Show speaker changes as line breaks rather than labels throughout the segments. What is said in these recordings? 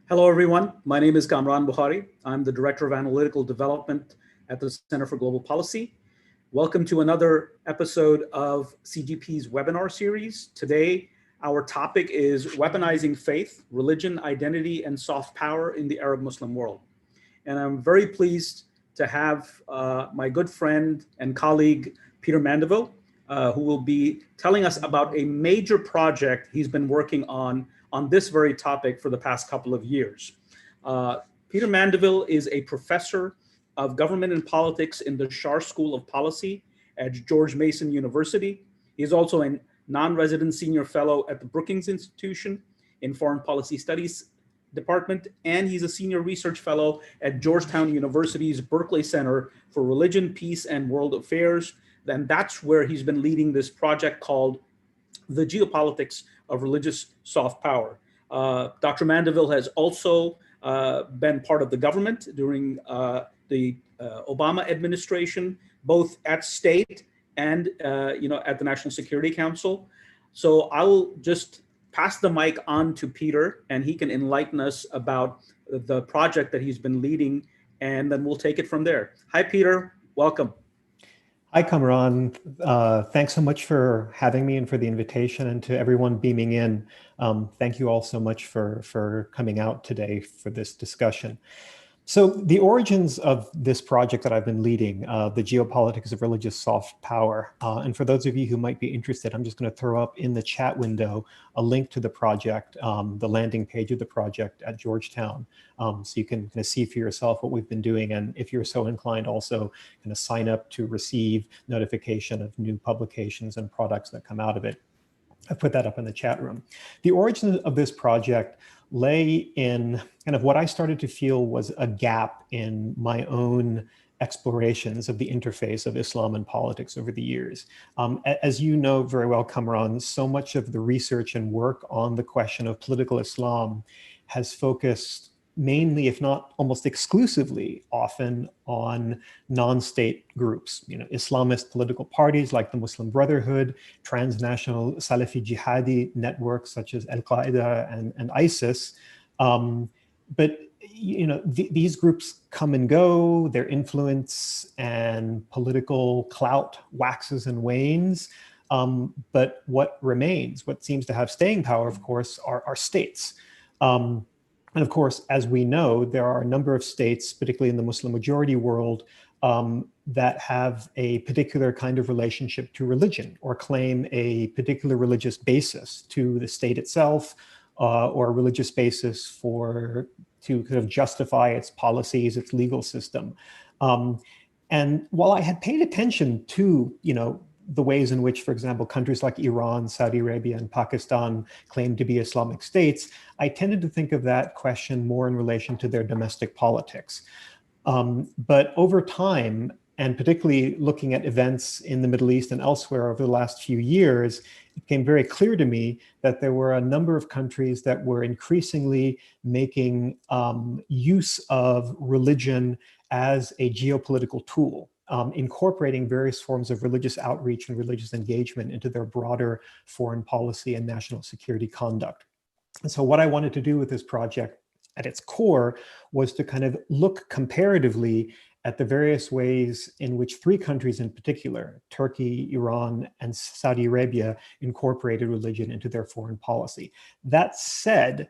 Hello, everyone. My name is Kamran Bukhari. I'm the Director of Analytical Development at the Center for Global Policy. Welcome to another episode of CGP's webinar series. Today, our topic is Weaponizing Faith, Religion, Identity, and Soft Power in the Arab Muslim World. And I'm very pleased to have my good friend and colleague, Peter Mandeville, who will be telling us about a major project he's been working on this very topic for the past couple of years. Peter Mandeville is a professor of government and politics in the Schar School of Policy at George Mason University. He is also a non-resident senior fellow at the Brookings Institution in Foreign Policy Studies Department, and he's a senior research fellow at Georgetown University's Berkeley Center for Religion, Peace, and World Affairs. And that's where he's been leading this project called the Geopolitics of Religious Soft Power. Dr. Mandeville has also been part of the government during the Obama administration, both at state and at the National Security Council. So I will just pass the mic on to Peter, and he can enlighten us about the project that he's been leading, and then we'll take it from there. Hi, Peter. Welcome.
Hi, Kamran. Thanks so much for having me and for the invitation, and to everyone beaming in. Thank you all so much for coming out today for this discussion. So the origins of this project that I've been leading, the Geopolitics of Religious Soft Power, and for those of you who might be interested, I'm just going to throw up in the chat window a link to the project, the landing page of the project at Georgetown, so you can kind of see for yourself what we've been doing, and if you're so inclined, also kind of sign up to receive notification of new publications and products that come out of it. I've put that up in the chat room. The origin of this project lay in kind of what I started to feel was a gap in my own explorations of the interface of Islam and politics over the years. As you know very well, Kamran, so much of the research and work on the question of political Islam has focused mainly, if not almost exclusively, often on non-state groups, Islamist political parties like the Muslim Brotherhood, transnational Salafi jihadi networks such as Al-Qaeda and ISIS. But these groups come and go, their influence and political clout waxes and wanes. But what remains, what seems to have staying power, of course, are states. And of course, as we know, there are a number of states, particularly in the Muslim majority world, that have a particular kind of relationship to religion or claim a particular religious basis to the state itself, or a religious basis to kind of justify its policies, its legal system. And while I had paid attention to, the ways in which, for example, countries like Iran, Saudi Arabia, and Pakistan claim to be Islamic states, I tended to think of that question more in relation to their domestic politics. But over time, and particularly looking at events in the Middle East and elsewhere over the last few years, it became very clear to me that there were a number of countries that were increasingly making use of religion as a geopolitical tool. Incorporating various forms of religious outreach and religious engagement into their broader foreign policy and national security conduct. And so what I wanted to do with this project at its core was to kind of look comparatively at the various ways in which three countries in particular, Turkey, Iran, and Saudi Arabia, incorporated religion into their foreign policy. That said,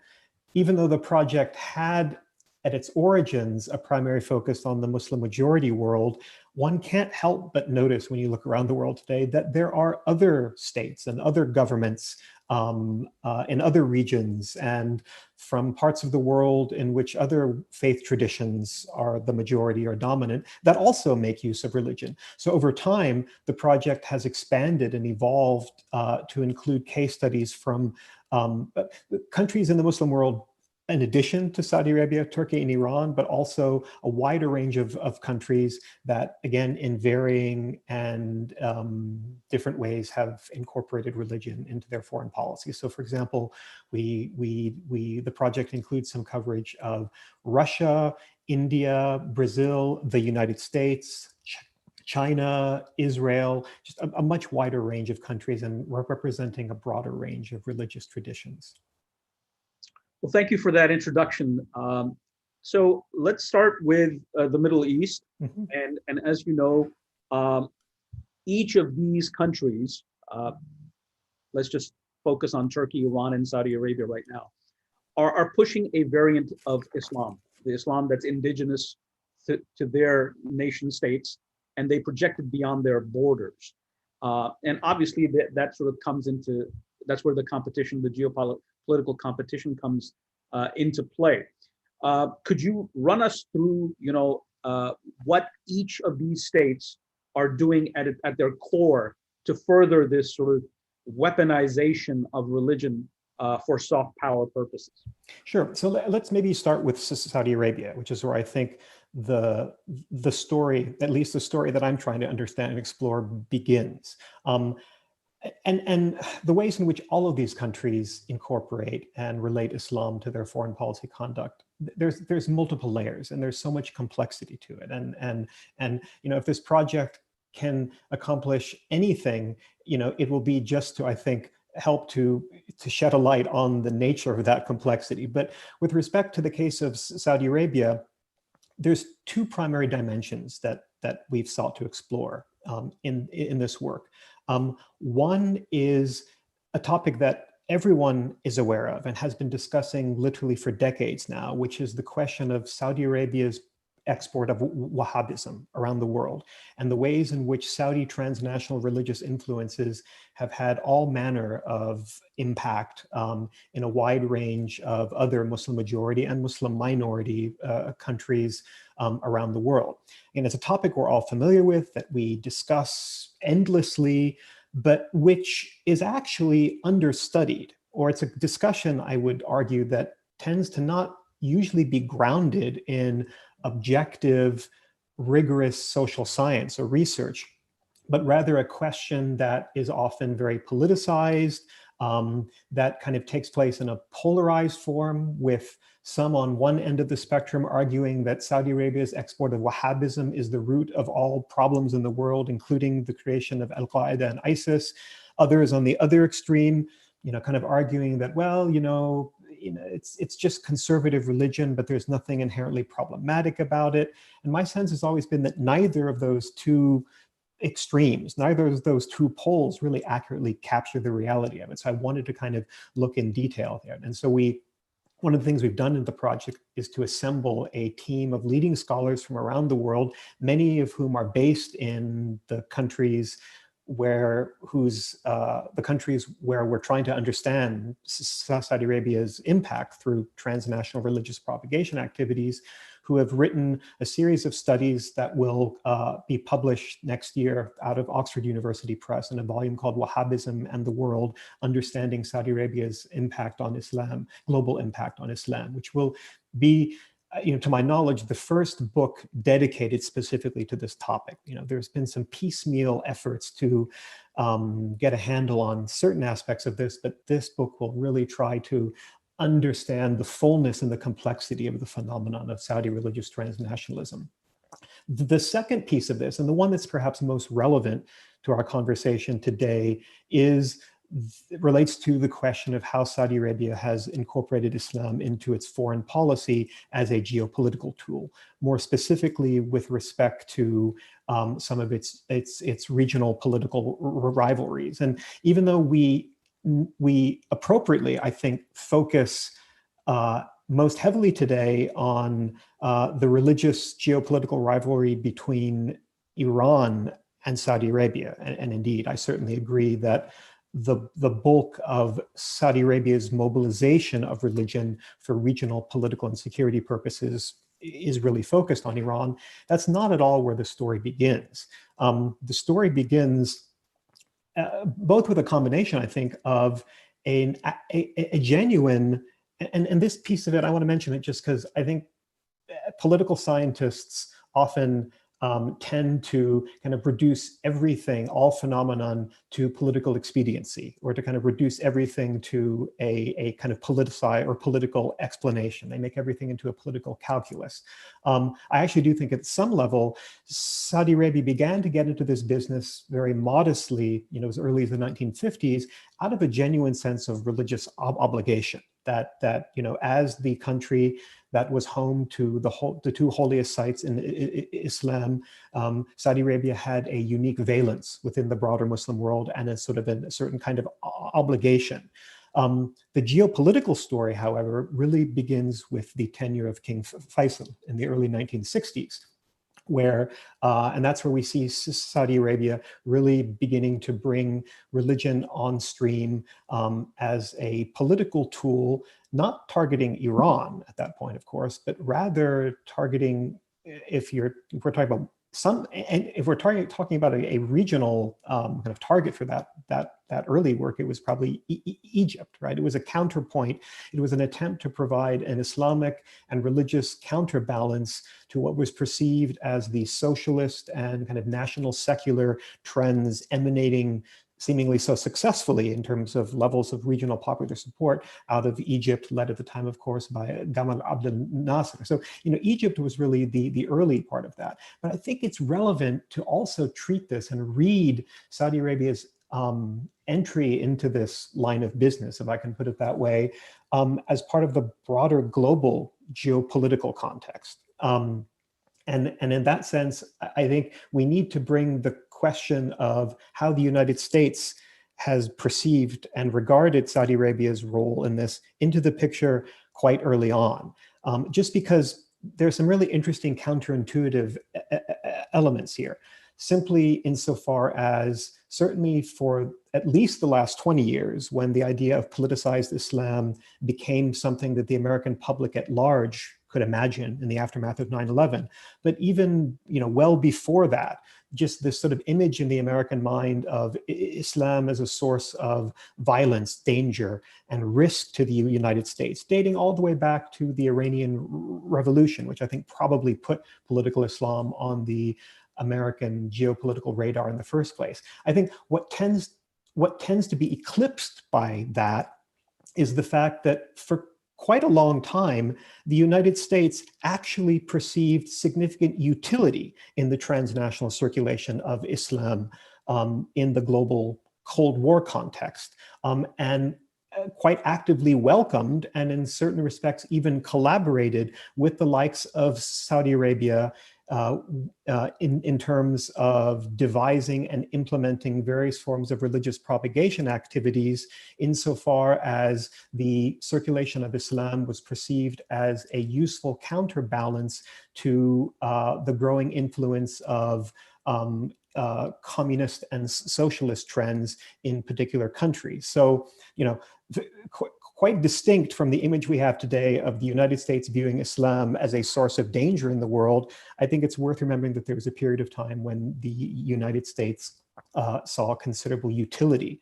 even though the project had at its origins a primary focus on the Muslim majority world, one can't help but notice when you look around the world today that there are other states and other governments in other regions and from parts of the world in which other faith traditions are the majority or dominant that also make use of religion. So over time, the project has expanded and evolved to include case studies from countries in the Muslim world in addition to Saudi Arabia, Turkey, and Iran, but also a wider range of countries that, again, in varying and different ways have incorporated religion into their foreign policy. So, for example, the project includes some coverage of Russia, India, Brazil, the United States, China, Israel, just a much wider range of countries and representing a broader range of religious traditions.
Well, thank you for that introduction. So let's start with the Middle East.
Mhm.
And as you know, um, each of these countries, let's just focus on Turkey, Iran, and Saudi Arabia right now, are pushing a variant of Islam, the Islam that's indigenous to their nation states, and they project it beyond their borders. And obviously that sort of comes into, that's where the competition, the geopolitical competition comes into play. Could you run us through, what each of these states are doing at their core to further this sort of weaponization of religion for soft power purposes?
Sure. So let's maybe start with Saudi Arabia, which is where I think the story, at least the story that I'm trying to understand and explore, begins. And the ways in which all of these countries incorporate and relate Islam to their foreign policy conduct, there's multiple layers, and there's so much complexity to it. And if this project can accomplish anything, it will be just to, I think, help to shed a light on the nature of that complexity. But with respect to the case of Saudi Arabia, there's two primary dimensions that we've sought to explore in this work. One is a topic that everyone is aware of and has been discussing literally for decades now, which is the question of Saudi Arabia's export of Wahhabism around the world, and the ways in which Saudi transnational religious influences have had all manner of impact in a wide range of other Muslim majority and Muslim minority countries around the world. And it's a topic we're all familiar with, that we discuss endlessly, but which is actually understudied, or it's a discussion, I would argue, that tends to not usually be grounded in objective, rigorous social science or research, but rather a question that is often very politicized, that kind of takes place in a polarized form, with some on one end of the spectrum arguing that Saudi Arabia's export of Wahhabism is the root of all problems in the world, including the creation of Al-Qaeda and ISIS. Others on the other extreme, kind of arguing that, well, it's just conservative religion, but there's nothing inherently problematic about it. And my sense has always been that neither of those two extremes, neither of those two poles really accurately capture the reality of it. So I wanted to kind of look in detail there. And so one of the things we've done in the project is to assemble a team of leading scholars from around the world, many of whom are based in the countries where we're trying to understand Saudi Arabia's impact through transnational religious propagation activities, who have written a series of studies that will be published next year out of Oxford University Press in a volume called Wahhabism and the World: Understanding Saudi Arabia's Impact on Islam, Global Impact on Islam, which will be, to my knowledge, the first book dedicated specifically to this topic. There's been some piecemeal efforts to get a handle on certain aspects of this, but this book will really try to understand the fullness and the complexity of the phenomenon of Saudi religious transnationalism. The second piece of this, and the one that's perhaps most relevant to our conversation today, relates to the question of how Saudi Arabia has incorporated Islam into its foreign policy as a geopolitical tool, more specifically with respect to some of its regional political rivalries. And even though we appropriately, I think, focus most heavily today on the religious geopolitical rivalry between Iran and Saudi Arabia, and indeed, I certainly agree that the bulk of Saudi Arabia's mobilization of religion for regional political and security purposes is really focused on Iran. That's not at all where the story begins. The story begins both with a combination, I think, of a genuine, and this piece of it, I want to mention it just because I think political scientists often tend to kind of reduce everything, all phenomenon, to political expediency, or to kind of reduce everything to a kind of politicized or political explanation. They make everything into a political calculus. I actually do think at some level, Saudi Arabia began to get into this business very modestly, as early as the 1950s, out of a genuine sense of religious obligation. that as the country that was home to the two holiest sites in Islam, Saudi Arabia had a unique valence within the broader Muslim world and a sort of a certain kind of obligation. The geopolitical story, however, really begins with the tenure of King Faisal in the early 1960s, where, and that's where we see Saudi Arabia really beginning to bring religion on stream as a political tool, not targeting Iran at that point, of course, but rather targeting, if we're talking about and if we're talking about a regional kind of target for that early work, it was probably Egypt, right? It was a counterpoint. It was an attempt to provide an Islamic and religious counterbalance to what was perceived as the socialist and kind of national secular trends emanating seemingly so successfully in terms of levels of regional popular support out of Egypt, led at the time, of course, by Gamal Abdel Nasser. So, Egypt was really the early part of that. But I think it's relevant to also treat this and read Saudi Arabia's entry into this line of business, if I can put it that way, as part of the broader global geopolitical context. And in that sense, I think we need to bring the question of how the United States has perceived and regarded Saudi Arabia's role in this into the picture quite early on, just because there's some really interesting counterintuitive elements here. Simply insofar as, certainly for at least the last 20 years, when the idea of politicized Islam became something that the American public at large could imagine in the aftermath of 9/11, but even well before that, just this sort of image in the American mind of Islam as a source of violence, danger, and risk to the United States, dating all the way back to the Iranian Revolution, which I think probably put political Islam on the American geopolitical radar in the first place. I think what tends to be eclipsed by that is the fact that for quite a long time, the United States actually perceived significant utility in the transnational circulation of Islam in the global Cold War context, and quite actively welcomed and in certain respects even collaborated with the likes of Saudi Arabia in terms of devising and implementing various forms of religious propagation activities, insofar as the circulation of Islam was perceived as a useful counterbalance to the growing influence of communist and socialist trends in particular countries. So, quite distinct from the image we have today of the United States viewing Islam as a source of danger in the world, I think it's worth remembering that there was a period of time when the United States saw considerable utility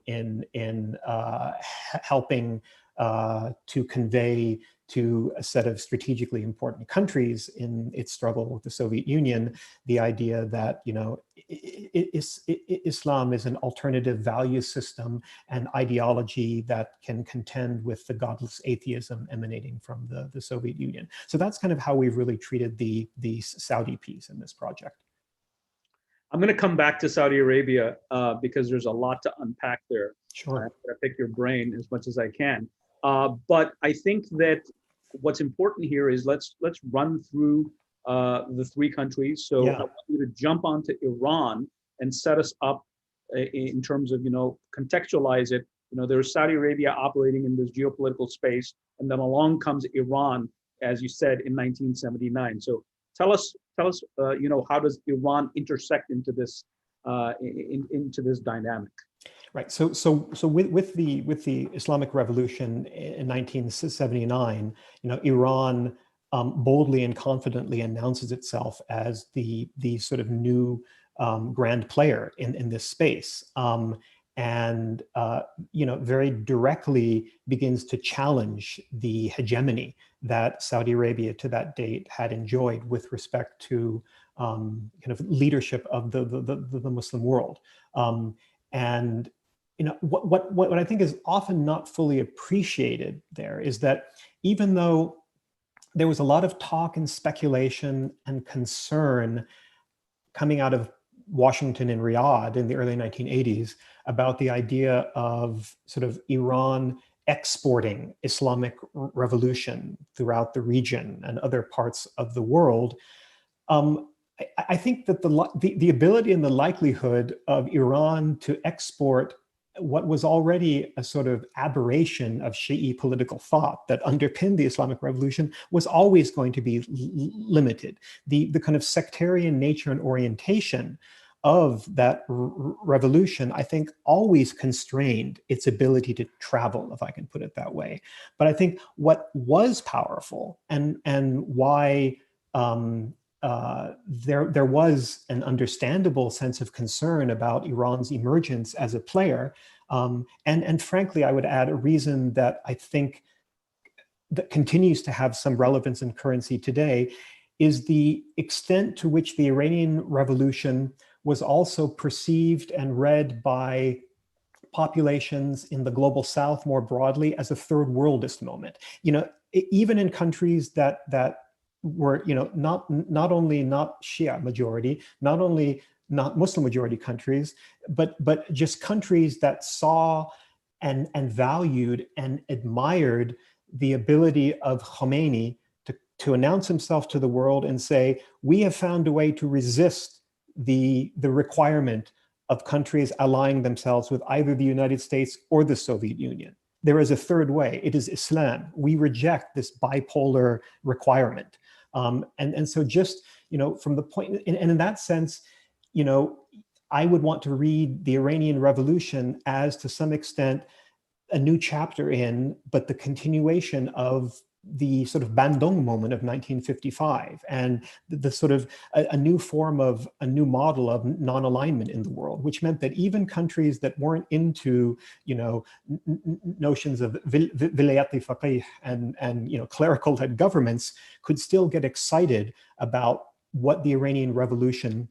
in helping to convey to a set of strategically important countries in its struggle with the Soviet Union the idea that Islam is an alternative value system and ideology that can contend with the godless atheism emanating from the Soviet Union. So that's kind of how we've really treated the Saudi piece in this project.
I'm going to come back to Saudi Arabia because there's a lot to unpack there.
Sure.
I'm going to pick your brain as much as I can. But I think that what's important here is let's run through the three countries. So I want you to jump onto Iran and set us up in terms of, contextualize it. There's Saudi Arabia operating in this geopolitical space, and then along comes Iran, as you said, in 1979. So tell us, how does Iran intersect into this dynamic?
Right. So with the Islamic Revolution in 1979, Iran boldly and confidently announces itself as the sort of new grand player in this space, and very directly begins to challenge the hegemony that Saudi Arabia to that date had enjoyed with respect to kind of leadership of the Muslim world. And what I think is often not fully appreciated there is that even though there was a lot of talk and speculation and concern coming out of Washington and Riyadh in the early 1980s about the idea of sort of Iran exporting Islamic revolution throughout the region and other parts of the world, I think that the ability and the likelihood of Iran to export what was already a sort of aberration of Shi'i political thought that underpinned the Islamic Revolution was always going to be limited. The kind of sectarian nature and orientation of that revolution, I think, always constrained its ability to travel, if I can put it that way. But I think what was powerful and why there was an understandable sense of concern about Iran's emergence as a player. And frankly, I would add a reason that I think that continues to have some relevance and currency today is the extent to which the Iranian Revolution was also perceived and read by populations in the global South more broadly as a third worldist moment. Even in countries that were, not only not Shia majority, not only not Muslim majority countries, but just countries that saw and valued and admired the ability of Khomeini to announce himself to the world and say, we have found a way to resist the requirement of countries allying themselves with either the United States or the Soviet Union. There is a third way. It is Islam. We reject this bipolar requirement. And so just, from the point, and in that sense, I would want to read the Iranian Revolution as, to some extent, a new chapter but the continuation of the sort of Bandung moment of 1955 and the sort of a new model of non-alignment in the world, which meant that even countries that weren't into, notions of vilayat faqih and clerical led governments could still get excited about what the Iranian Revolution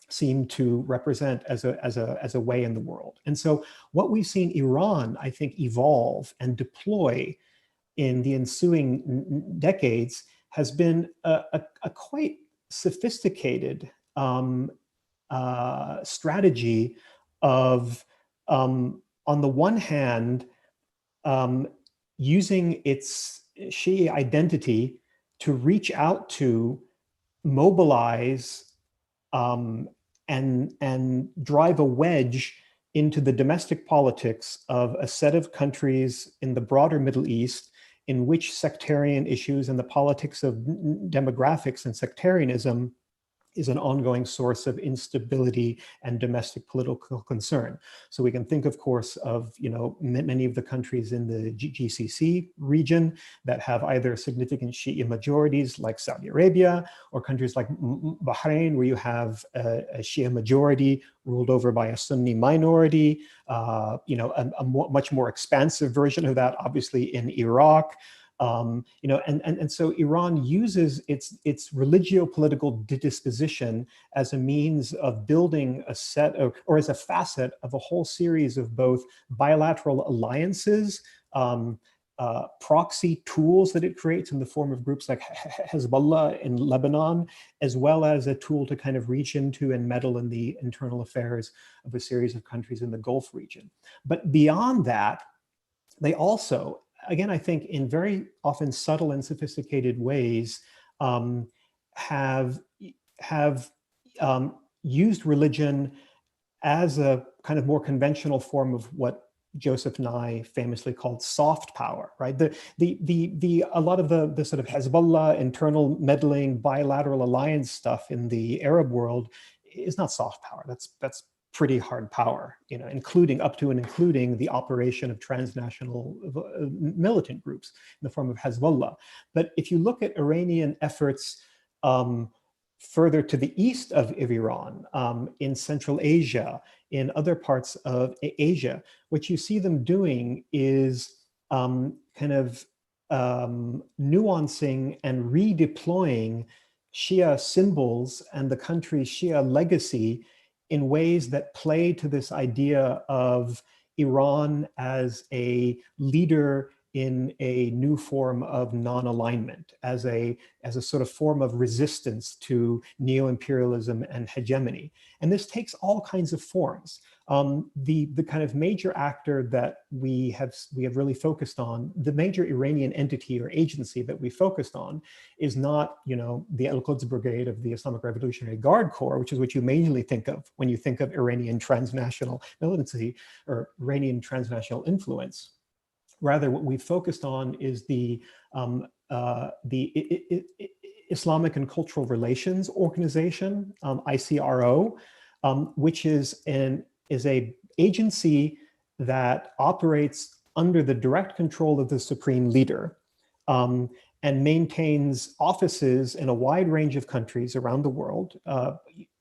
seemed to represent as a way in the world. And so what we've seen Iran, I think, evolve and deploy in the ensuing decades has been a quite sophisticated strategy of, on the one hand, using its Shi'i identity to reach out to, mobilize, and drive a wedge into the domestic politics of a set of countries in the broader Middle East in which sectarian issues and the politics of demographics and sectarianism is an ongoing source of instability and domestic political concern. So we can think, of course, of many of the countries in the GCC region that have either significant Shia majorities like Saudi Arabia, or countries like Bahrain, where you have a Shia majority ruled over by a Sunni minority, a much more expansive version of that, obviously, in Iraq. And so Iran uses its religio-political disposition as a means of building a set of, or as a facet of a whole series of both bilateral alliances, proxy tools that it creates in the form of groups like Hezbollah in Lebanon, as well as a tool to kind of reach into and meddle in the internal affairs of a series of countries in the Gulf region. But beyond that, they also, again, I think in very often subtle and sophisticated ways, have used religion as a kind of more conventional form of what Joseph Nye famously called soft power, right? A lot of the sort of Hezbollah internal meddling bilateral alliance stuff in the Arab world is not soft power. That's pretty hard power, including the operation of transnational militant groups in the form of Hezbollah. But if you look at Iranian efforts further to the east of Iran, in Central Asia, in other parts of Asia, what you see them doing is kind of nuancing and redeploying Shia symbols and the country's Shia legacy in ways that play to this idea of Iran as a leader in a new form of non-alignment, as a sort of form of resistance to neo-imperialism and hegemony. And this takes all kinds of forms. The kind of major actor that we have really focused on, the major Iranian entity or agency that we focused on, is not, the Al-Quds Brigade of the Islamic Revolutionary Guard Corps, which is what you mainly think of when you think of Iranian transnational militancy or Iranian transnational influence. Rather, what we focused on is the Islamic and Cultural Relations Organization, ICRO, which is an agency that operates under the direct control of the supreme leader, and maintains offices in a wide range of countries around the world,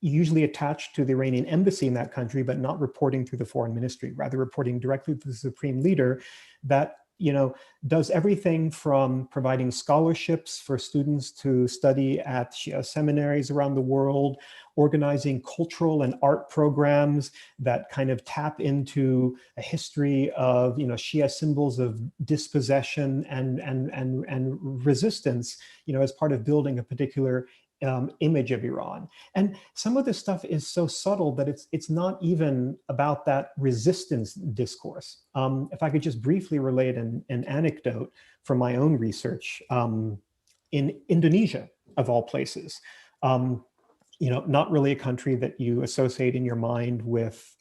usually attached to the Iranian embassy in that country, but not reporting through the foreign ministry, rather reporting directly to the supreme leader, that does everything from providing scholarships for students to study at Shia seminaries around the world, organizing cultural and art programs that kind of tap into a history of Shia symbols of dispossession and resistance, as part of building a particular image of Iran. And some of this stuff is so subtle that it's not even about that resistance discourse. If I could just briefly relate an anecdote from my own research, in Indonesia, of all places, not really a country that you associate in your mind with,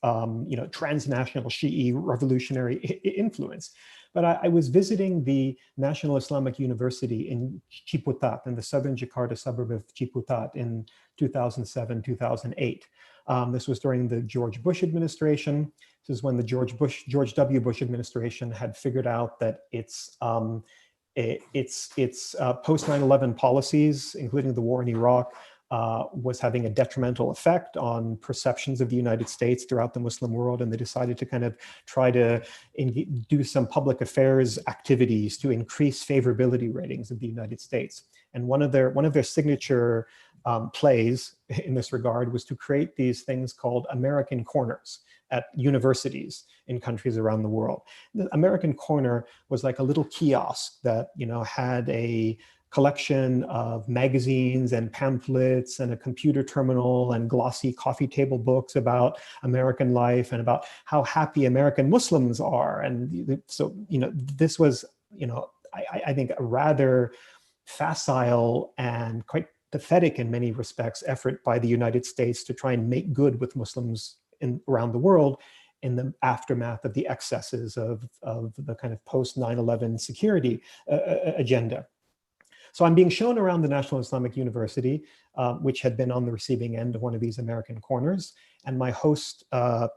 transnational Shi'i revolutionary influence. But I was visiting the National Islamic University in Ciputat, in the southern Jakarta suburb of Ciputat, in 2007, 2008. This was during the George Bush administration. This is when the George W. Bush administration had figured out that its post 9/11 policies, including the war in Iraq, was having a detrimental effect on perceptions of the United States throughout the Muslim world, and they decided to kind of try to do some public affairs activities to increase favorability ratings of the United States. And one of their signature plays in this regard was to create these things called American Corners at universities in countries around the world. The American Corner was like a little kiosk that had a collection of magazines and pamphlets and a computer terminal and glossy coffee table books about American life and about how happy American Muslims are. And so, this was, I think a rather facile and quite pathetic in many respects effort by the United States to try and make good with Muslims around the world in the aftermath of the excesses of the kind of post 9/11 security agenda. So I'm being shown around the National Islamic University, which had been on the receiving end of one of these American corners. And my host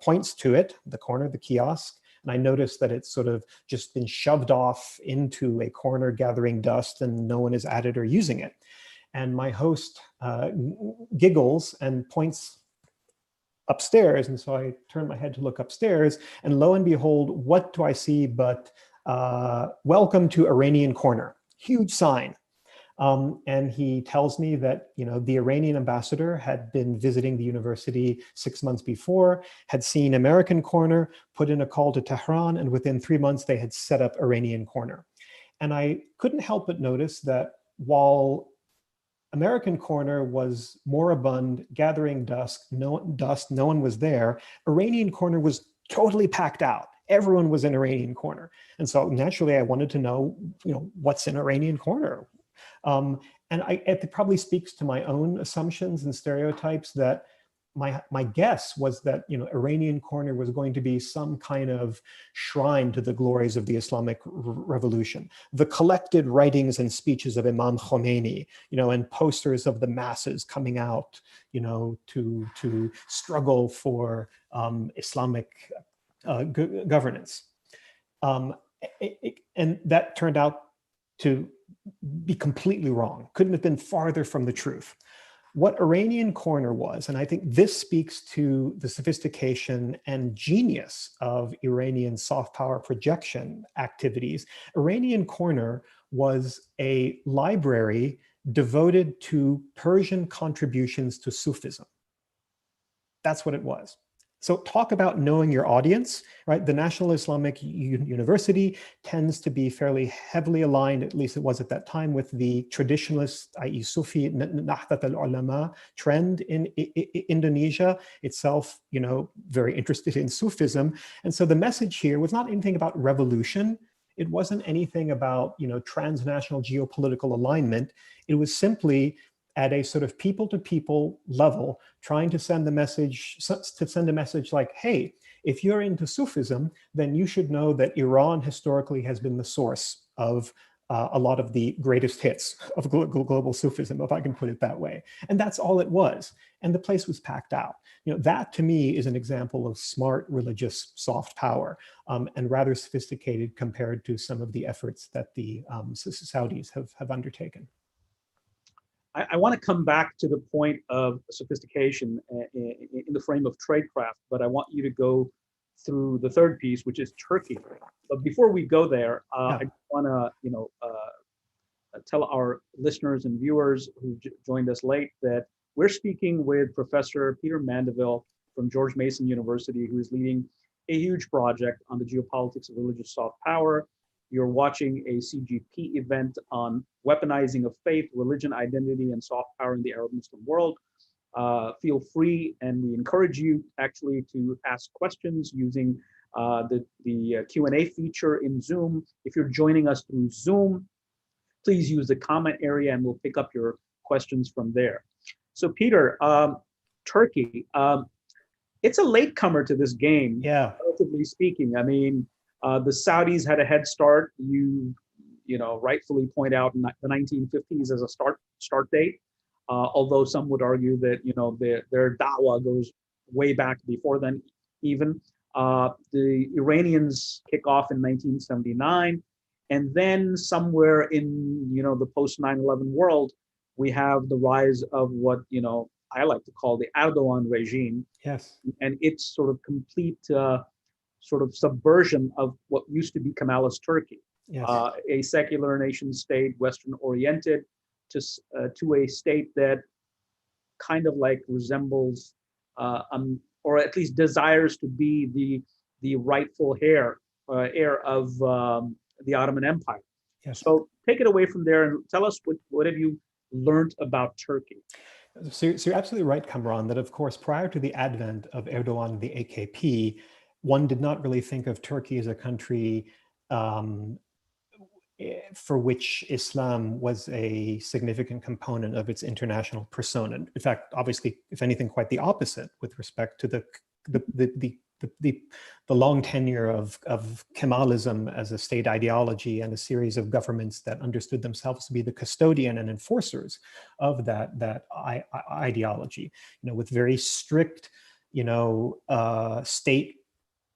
points to it, the corner, the kiosk. And I noticed that it's sort of just been shoved off into a corner, gathering dust, and no one is at it or using it. And my host giggles and points upstairs. And so I turn my head to look upstairs, and lo and behold, what do I see but welcome to Iranian Corner, huge sign. And he tells me that, the Iranian ambassador had been visiting the university 6 months before, had seen American Corner, put in a call to Tehran, and within 3 months they had set up Iranian Corner. And I couldn't help but notice that while American Corner was moribund, gathering dust, no one was there, Iranian Corner was totally packed out. Everyone was in Iranian Corner. And so naturally I wanted to know, what's in Iranian Corner? And it probably speaks to my own assumptions and stereotypes that my guess was that Iranian Corner was going to be some kind of shrine to the glories of the Islamic Revolution, the collected writings and speeches of Imam Khomeini, and posters of the masses coming out, to struggle for Islamic governance, and that turned out to be completely wrong. Couldn't have been farther from the truth. What Iranian Corner was, and I think this speaks to the sophistication and genius of Iranian soft power projection activities, Iranian Corner was a library devoted to Persian contributions to Sufism. That's what it was. So talk about knowing your audience, right? The National Islamic University tends to be fairly heavily aligned, at least it was at that time, with the traditionalist, i.e. Sufi Nahdat al-Ulama trend in Indonesia itself, very interested in Sufism. And so the message here was not anything about revolution. It wasn't anything about, transnational geopolitical alignment. It was simply at a sort of people-to-people level, trying to send a message like, hey, if you're into Sufism, then you should know that Iran historically has been the source of a lot of the greatest hits of global Sufism, if I can put it that way. And that's all it was. And the place was packed out. That to me is an example of smart religious soft power, and rather sophisticated compared to some of the efforts that the Saudis have undertaken.
I want to come back to the point of sophistication in the frame of tradecraft, but I want you to go through the third piece, which is Turkey. But before we go there, I want to, tell our listeners and viewers who joined us late that we're speaking with Professor Peter Mandeville from George Mason University, who is leading a huge project on the geopolitics of religious soft power. You're watching a CGP event on weaponizing of faith, religion, identity, and soft power in the Arab Muslim world. Feel free, and we encourage you actually to ask questions using the Q&A feature in Zoom. If you're joining us through Zoom, please use the comment area and we'll pick up your questions from there. So Peter, Turkey, it's a latecomer to this game, relatively speaking. I mean, the Saudis had a head start. You rightfully point out the 1950s as a start date, although some would argue that their da'wah goes way back before then even. The Iranians kick off in 1979, and then somewhere in the post 9/11 world, we have the rise of what I like to call the Erdogan regime.
Yes,
and its sort of complete sort of subversion of what used to be Kemalist Turkey,
yes.
A secular nation state, Western-oriented, to a state that kind of like resembles, or at least desires to be the rightful heir of the Ottoman Empire.
Yes.
So take it away from there and tell us what have you learned about Turkey?
So you're absolutely right, Kamran, that of course, prior to the advent of Erdogan and the AKP, one did not really think of Turkey as a country for which Islam was a significant component of its international persona. In fact, obviously, if anything, quite the opposite with respect to the long tenure of Kemalism as a state ideology and a series of governments that understood themselves to be the custodian and enforcers of that ideology, with very strict, state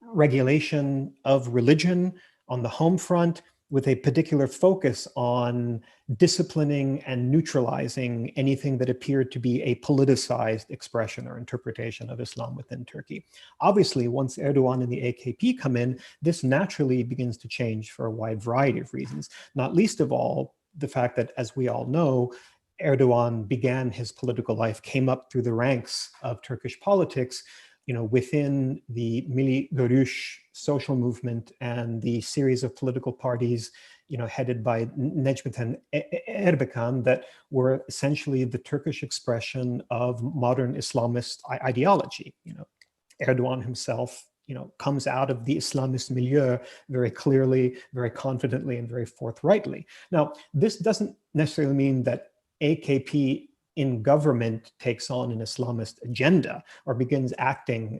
regulation of religion on the home front, with a particular focus on disciplining and neutralizing anything that appeared to be a politicized expression or interpretation of Islam within Turkey. Obviously, once Erdogan and the AKP come in, this naturally begins to change for a wide variety of reasons, not least of all the fact that, as we all know, Erdogan began his political life, came up through the ranks of Turkish politics, within the Milli Görüş social movement and the series of political parties, headed by Necmettin Erbakan, that were essentially the Turkish expression of modern Islamist ideology. Erdogan himself, comes out of the Islamist milieu very clearly, very confidently, and very forthrightly. Now, this doesn't necessarily mean that AKP in government takes on an Islamist agenda or begins acting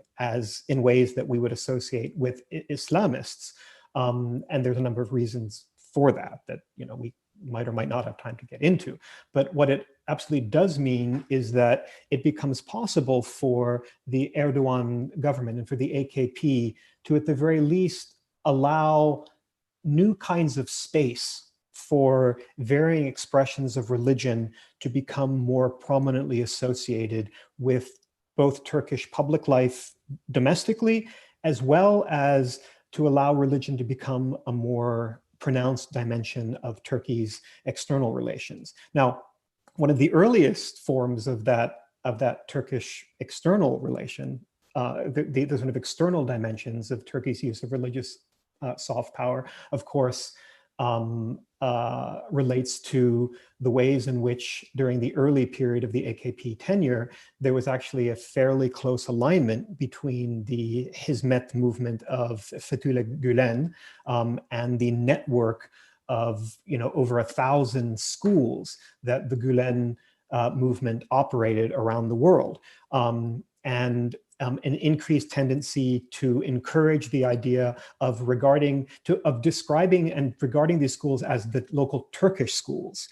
in ways that we would associate with Islamists. And there's a number of reasons for that we might or might not have time to get into. But what it absolutely does mean is that it becomes possible for the Erdogan government and for the AKP to, at the very least, allow new kinds of space for varying expressions of religion to become more prominently associated with both Turkish public life domestically, as well as to allow religion to become a more pronounced dimension of Turkey's external relations. Now, one of the earliest forms of that Turkish external relation the sort of external dimensions of Turkey's use of religious soft power, of course, relates to the ways in which during the early period of the AKP tenure, there was actually a fairly close alignment between the Hizmet movement of Fethullah Gülen and the network of over 1,000 schools that the Gülen movement operated around the world. And an increased tendency to encourage the idea of describing and regarding these schools as the local Turkish schools,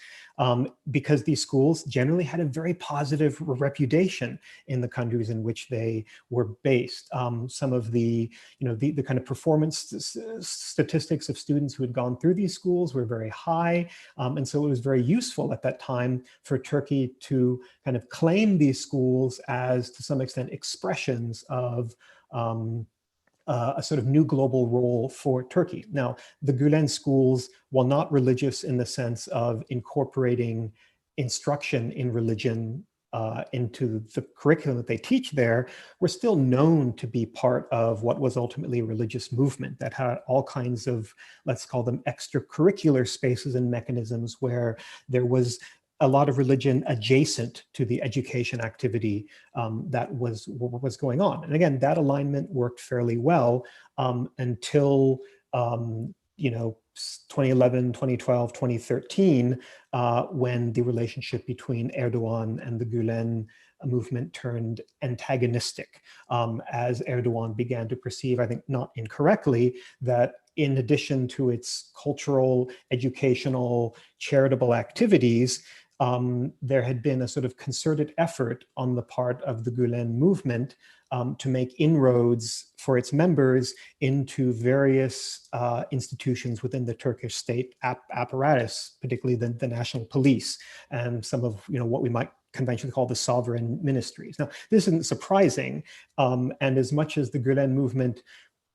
because these schools generally had a very positive reputation in the countries in which they were based. Some of the kind of performance statistics of students who had gone through these schools were very high, and so it was very useful at that time for Turkey to kind of claim these schools as, to some extent, expressions of a sort of new global role for Turkey. Now, the Gülen schools, while not religious in the sense of incorporating instruction in religion into the curriculum that they teach there, were still known to be part of what was ultimately a religious movement that had all kinds of, let's call them extracurricular spaces and mechanisms where there was a lot of religion adjacent to the education activity that was going on. And again, that alignment worked fairly well until 2011, 2012, 2013, when the relationship between Erdogan and the Gülen movement turned antagonistic, as Erdogan began to perceive, I think not incorrectly, that in addition to its cultural, educational, charitable activities, there had been a sort of concerted effort on the part of the Gülen movement to make inroads for its members into various institutions within the Turkish state apparatus, particularly the national police and some of what we might conventionally call the sovereign ministries. Now, this isn't surprising, and as much as the Gülen movement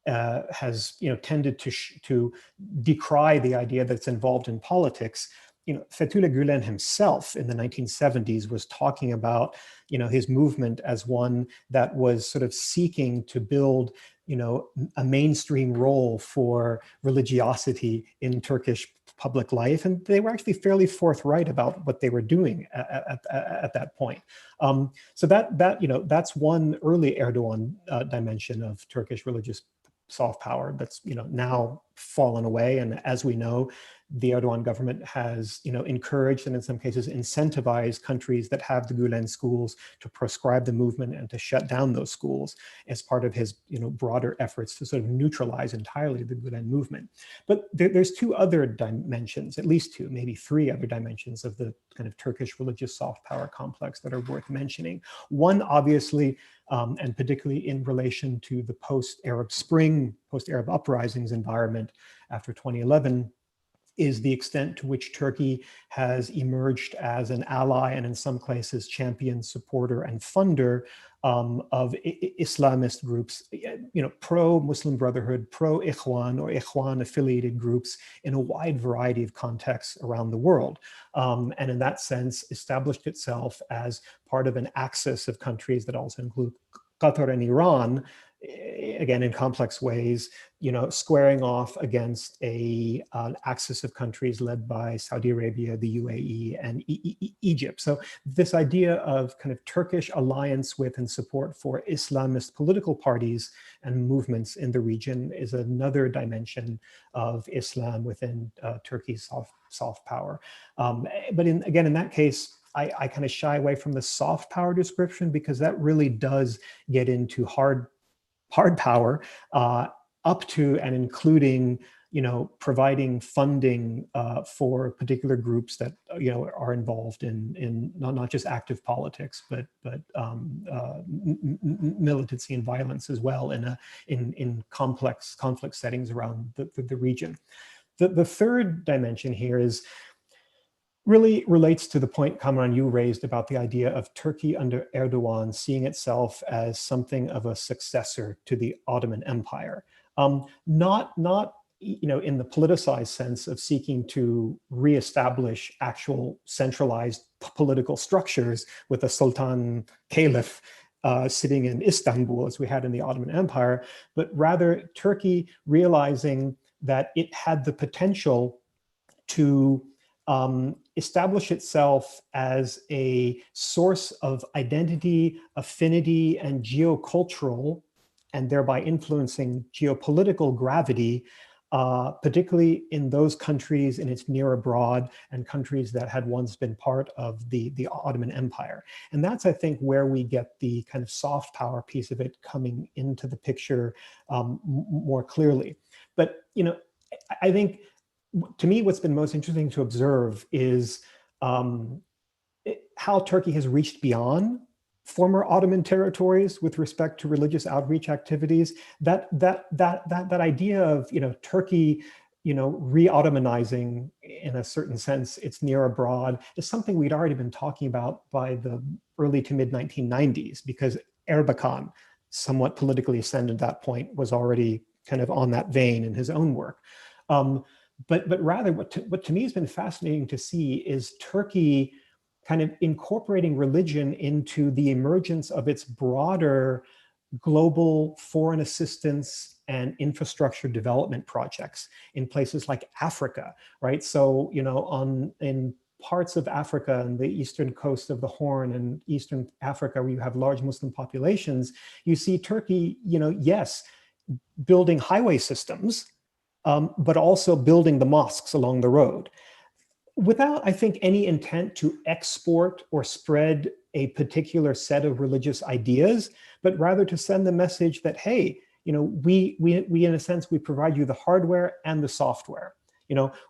has tended to decry the idea that it's involved in politics, Fethullah Gülen himself in the 1970s was talking about, his movement as one that was sort of seeking to build, a mainstream role for religiosity in Turkish public life. And they were actually fairly forthright about what they were doing at that point. So that's one early Erdogan dimension of Turkish religious soft power that's now fallen away. And as we know, the Erdogan government has encouraged and in some cases incentivized countries that have the Gülen schools to proscribe the movement and to shut down those schools as part of his broader efforts to sort of neutralize entirely the Gülen movement. But there's two other dimensions, at least two, maybe three other dimensions of the kind of Turkish religious soft power complex that are worth mentioning. One, obviously, and particularly in relation to the post-Arab Spring, post-Arab uprisings environment after 2011, is the extent to which Turkey has emerged as an ally and in some cases champion, supporter, and funder of Islamist groups, pro-Muslim Brotherhood, pro-Ikhwan or Ikhwan-affiliated groups in a wide variety of contexts around the world. And in that sense, established itself as part of an axis of countries that also include Qatar and Iran, again, in complex ways, squaring off against an axis of countries led by Saudi Arabia, the UAE, and Egypt. So this idea of kind of Turkish alliance with and support for Islamist political parties and movements in the region is another dimension of Islam within Turkey's soft power. But in that case, I kind of shy away from the soft power description because that really does get into hard power, up to and including, providing funding for particular groups that are involved in not just active politics, but militancy and violence as well in complex conflict settings around the region. The third dimension here really relates to the point, Kamran, you raised about the idea of Turkey under Erdogan seeing itself as something of a successor to the Ottoman Empire. Not in the politicized sense of seeking to reestablish actual centralized political structures with a sultan caliph sitting in Istanbul as we had in the Ottoman Empire, but rather Turkey realizing that it had the potential to establish itself as a source of identity, affinity, and geocultural, and thereby influencing geopolitical gravity, particularly in those countries in its near abroad and countries that had once been part of the Ottoman Empire. And that's, I think, where we get the kind of soft power piece of it coming into the picture more clearly. But, I think, to me, what's been most interesting to observe is how Turkey has reached beyond former Ottoman territories with respect to religious outreach activities. That idea of Turkey re-Ottomanizing, in a certain sense, its near abroad, is something we'd already been talking about by the early to mid 1990s, because Erbakan, somewhat politically ascended at that point, was already kind of on that vein in his own work. But rather, what to me has been fascinating to see is Turkey kind of incorporating religion into the emergence of its broader global foreign assistance and infrastructure development projects in places like Africa, right? So, in parts of Africa and the eastern coast of the Horn and Eastern Africa, where you have large Muslim populations, you see Turkey, yes, building highway systems, but also building the mosques along the road, without, I think, any intent to export or spread a particular set of religious ideas, but rather to send the message that, hey, we in a sense, we provide you the hardware and the software.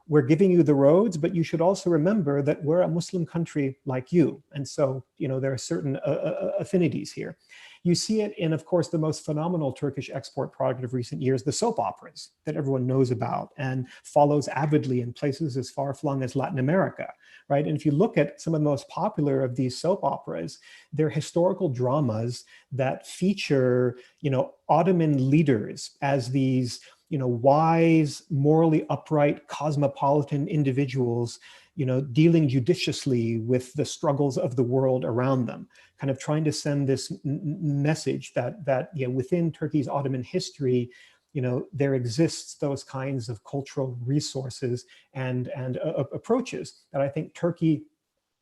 We're giving you the roads, but you should also remember that we're a Muslim country like you. And so, there are certain affinities here. You see it in, of course, the most phenomenal Turkish export product of recent years, the soap operas that everyone knows about and follows avidly in places as far-flung as Latin America, right? And if you look at some of the most popular of these soap operas, they're historical dramas that feature, Ottoman leaders as these, wise, morally upright, cosmopolitan individuals, dealing judiciously with the struggles of the world around them, kind of trying to send this message that within Turkey's Ottoman history, there exists those kinds of cultural resources and approaches that I think Turkey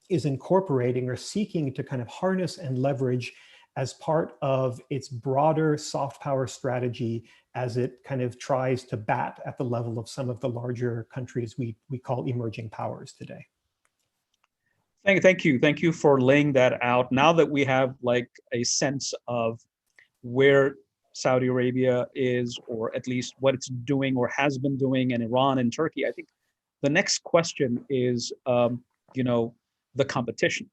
is incorporating or seeking to kind of harness and leverage as part of its broader soft power strategy as it kind of tries to bat at the level of some of the larger countries we call emerging powers today.
Thank you for laying that out. Now that we have like a sense of where Saudi Arabia is, or at least what it's doing or has been doing, and Iran and Turkey, I think the next question is, the competition.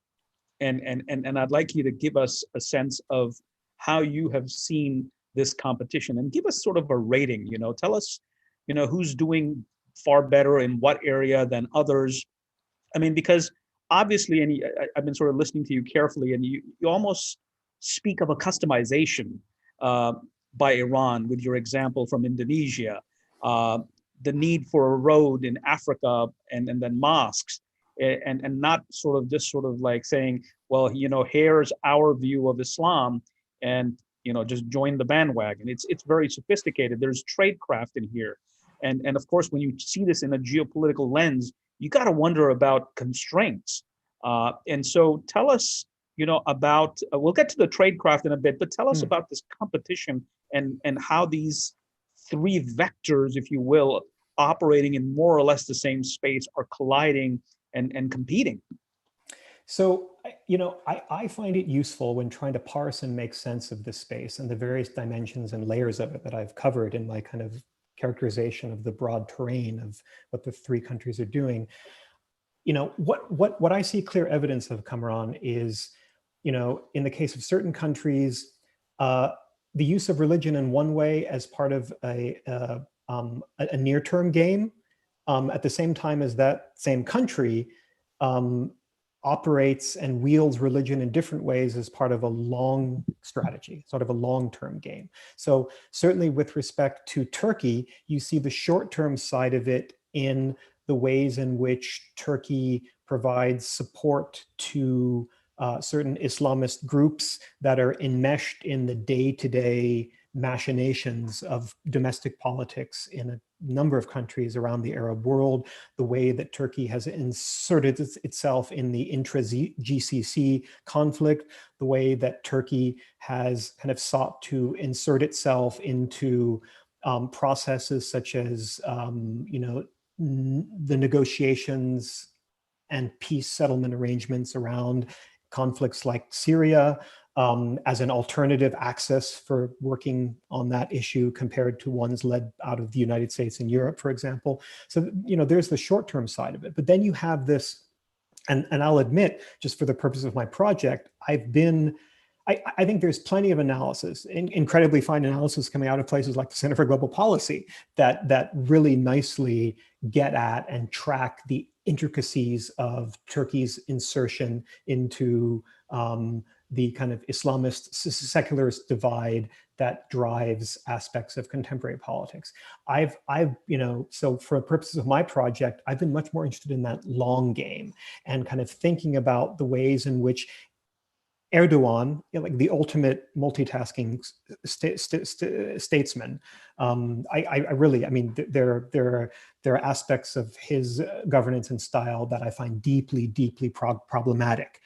And I'd like you to give us a sense of how you have seen this competition, and give us sort of a rating. Tell us, who's doing far better in what area than others. I mean, because obviously, and I've been sort of listening to you carefully, and you almost speak of a customization by Iran with your example from Indonesia, the need for a road in Africa, and then mosques, and not sort of like saying, well, here's our view of Islam, and just join the bandwagon. It's very sophisticated. There's tradecraft in here, and of course, when you see this in a geopolitical lens, you got to wonder about constraints. And so tell us, about, we'll get to the tradecraft in a bit, but tell us about this competition and how these three vectors, if you will, operating in more or less the same space, are colliding and competing.
So, I find it useful when trying to parse and make sense of this space and the various dimensions and layers of it that I've covered in my kind of characterization of the broad terrain of what the three countries are doing. What I see clear evidence of, Kamran, is, in the case of certain countries, the use of religion in one way as part of a near-term game, at the same time as that same country operates and wields religion in different ways as part of a long strategy, sort of a long-term game. So certainly with respect to Turkey, you see the short-term side of it in the ways in which Turkey provides support to certain Islamist groups that are enmeshed in the day-to-day machinations of domestic politics in a number of countries around the Arab world, the way that Turkey has inserted itself in the intra-GCC conflict, the way that Turkey has kind of sought to insert itself into processes such as, the negotiations and peace settlement arrangements around conflicts like Syria, as an alternative access for working on that issue compared to ones led out of the United States and Europe, for example. So, there's the short-term side of it, but then you have this, and I'll admit, just for the purpose of my project, I think there's plenty of analysis, incredibly fine analysis coming out of places like the Center for Global Policy that really nicely get at and track the intricacies of Turkey's insertion into the kind of Islamist secularist divide that drives aspects of contemporary politics. So for purposes of my project, I've been much more interested in that long game and kind of thinking about the ways in which Erdogan, like the ultimate multitasking statesman, there are aspects of his governance and style that I find deeply, deeply problematic.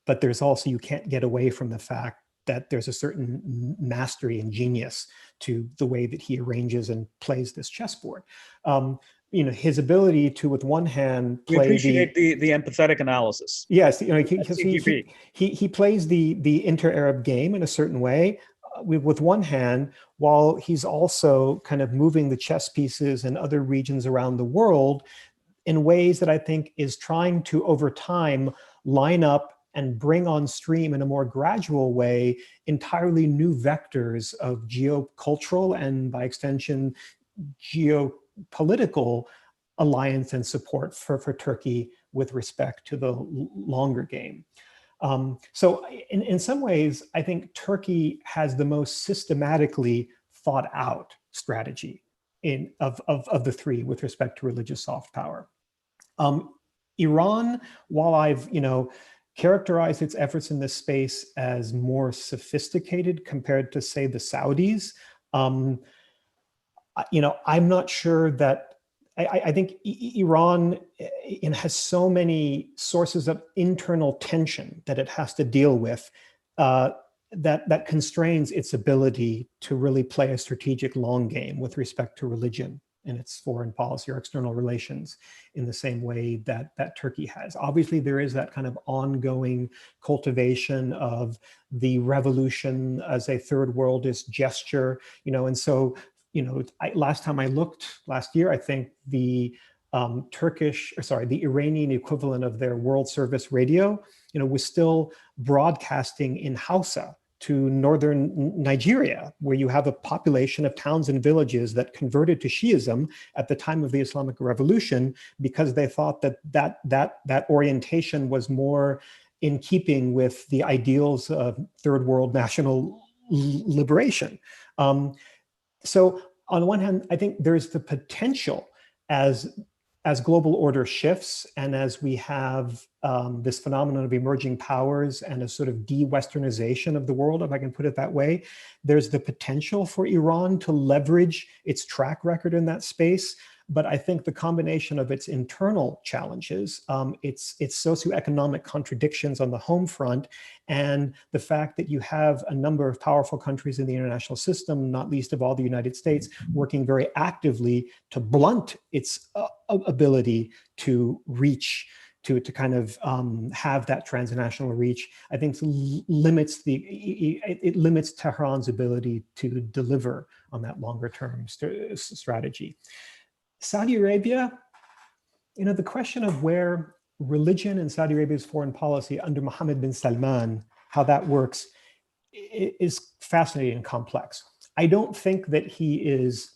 But there's also, you can't get away from the fact that there's a certain mastery and genius to the way that he arranges and plays this chessboard. His ability to, with one hand, play.
We appreciate the empathetic analysis.
Yes, because he plays the inter-Arab game in a certain way with one hand, while he's also kind of moving the chess pieces in other regions around the world in ways that I think is trying to, over time, line up and bring on stream in a more gradual way entirely new vectors of geocultural and, by extension, geopolitical alliance and support for Turkey with respect to the longer game. So in some ways, I think Turkey has the most systematically thought out strategy of the three with respect to religious soft power. Iran, while I've characterized its efforts in this space as more sophisticated compared to, say, the Saudis, I'm not sure that I think Iran has so many sources of internal tension that it has to deal with that constrains its ability to really play a strategic long game with respect to religion in its foreign policy or external relations in the same way that Turkey has. Obviously, there is that kind of ongoing cultivation of the revolution as a third worldist gesture, and so last time I looked, last year, I think the the Iranian equivalent of their World Service Radio, was still broadcasting in Hausa to northern Nigeria, where you have a population of towns and villages that converted to Shiism at the time of the Islamic Revolution because they thought that orientation was more in keeping with the ideals of third world national liberation. So on the one hand, I think there's the potential as global order shifts and as we have this phenomenon of emerging powers and a sort of de-Westernization of the world, if I can put it that way, there's the potential for Iran to leverage its track record in that space. But I think the combination of its internal challenges, its socioeconomic contradictions on the home front, and the fact that you have a number of powerful countries in the international system, not least of all the United States, working very actively to blunt its ability to reach, to kind of have that transnational reach, I think limits Tehran's ability to deliver on that longer term strategy. Saudi Arabia, the question of where religion in Saudi Arabia's foreign policy under Mohammed bin Salman, how that works, is fascinating and complex. I don't think that he is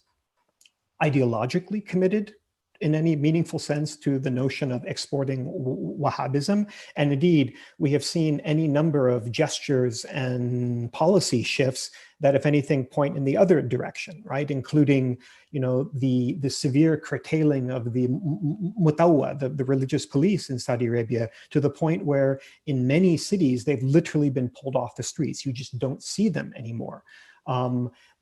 ideologically committed in any meaningful sense to the notion of exporting Wahhabism. And indeed, we have seen any number of gestures and policy shifts that, if anything, point in the other direction, right? Including, the severe curtailing of the mutawwa, the religious police in Saudi Arabia, to the point where in many cities, they've literally been pulled off the streets. You just don't see them anymore.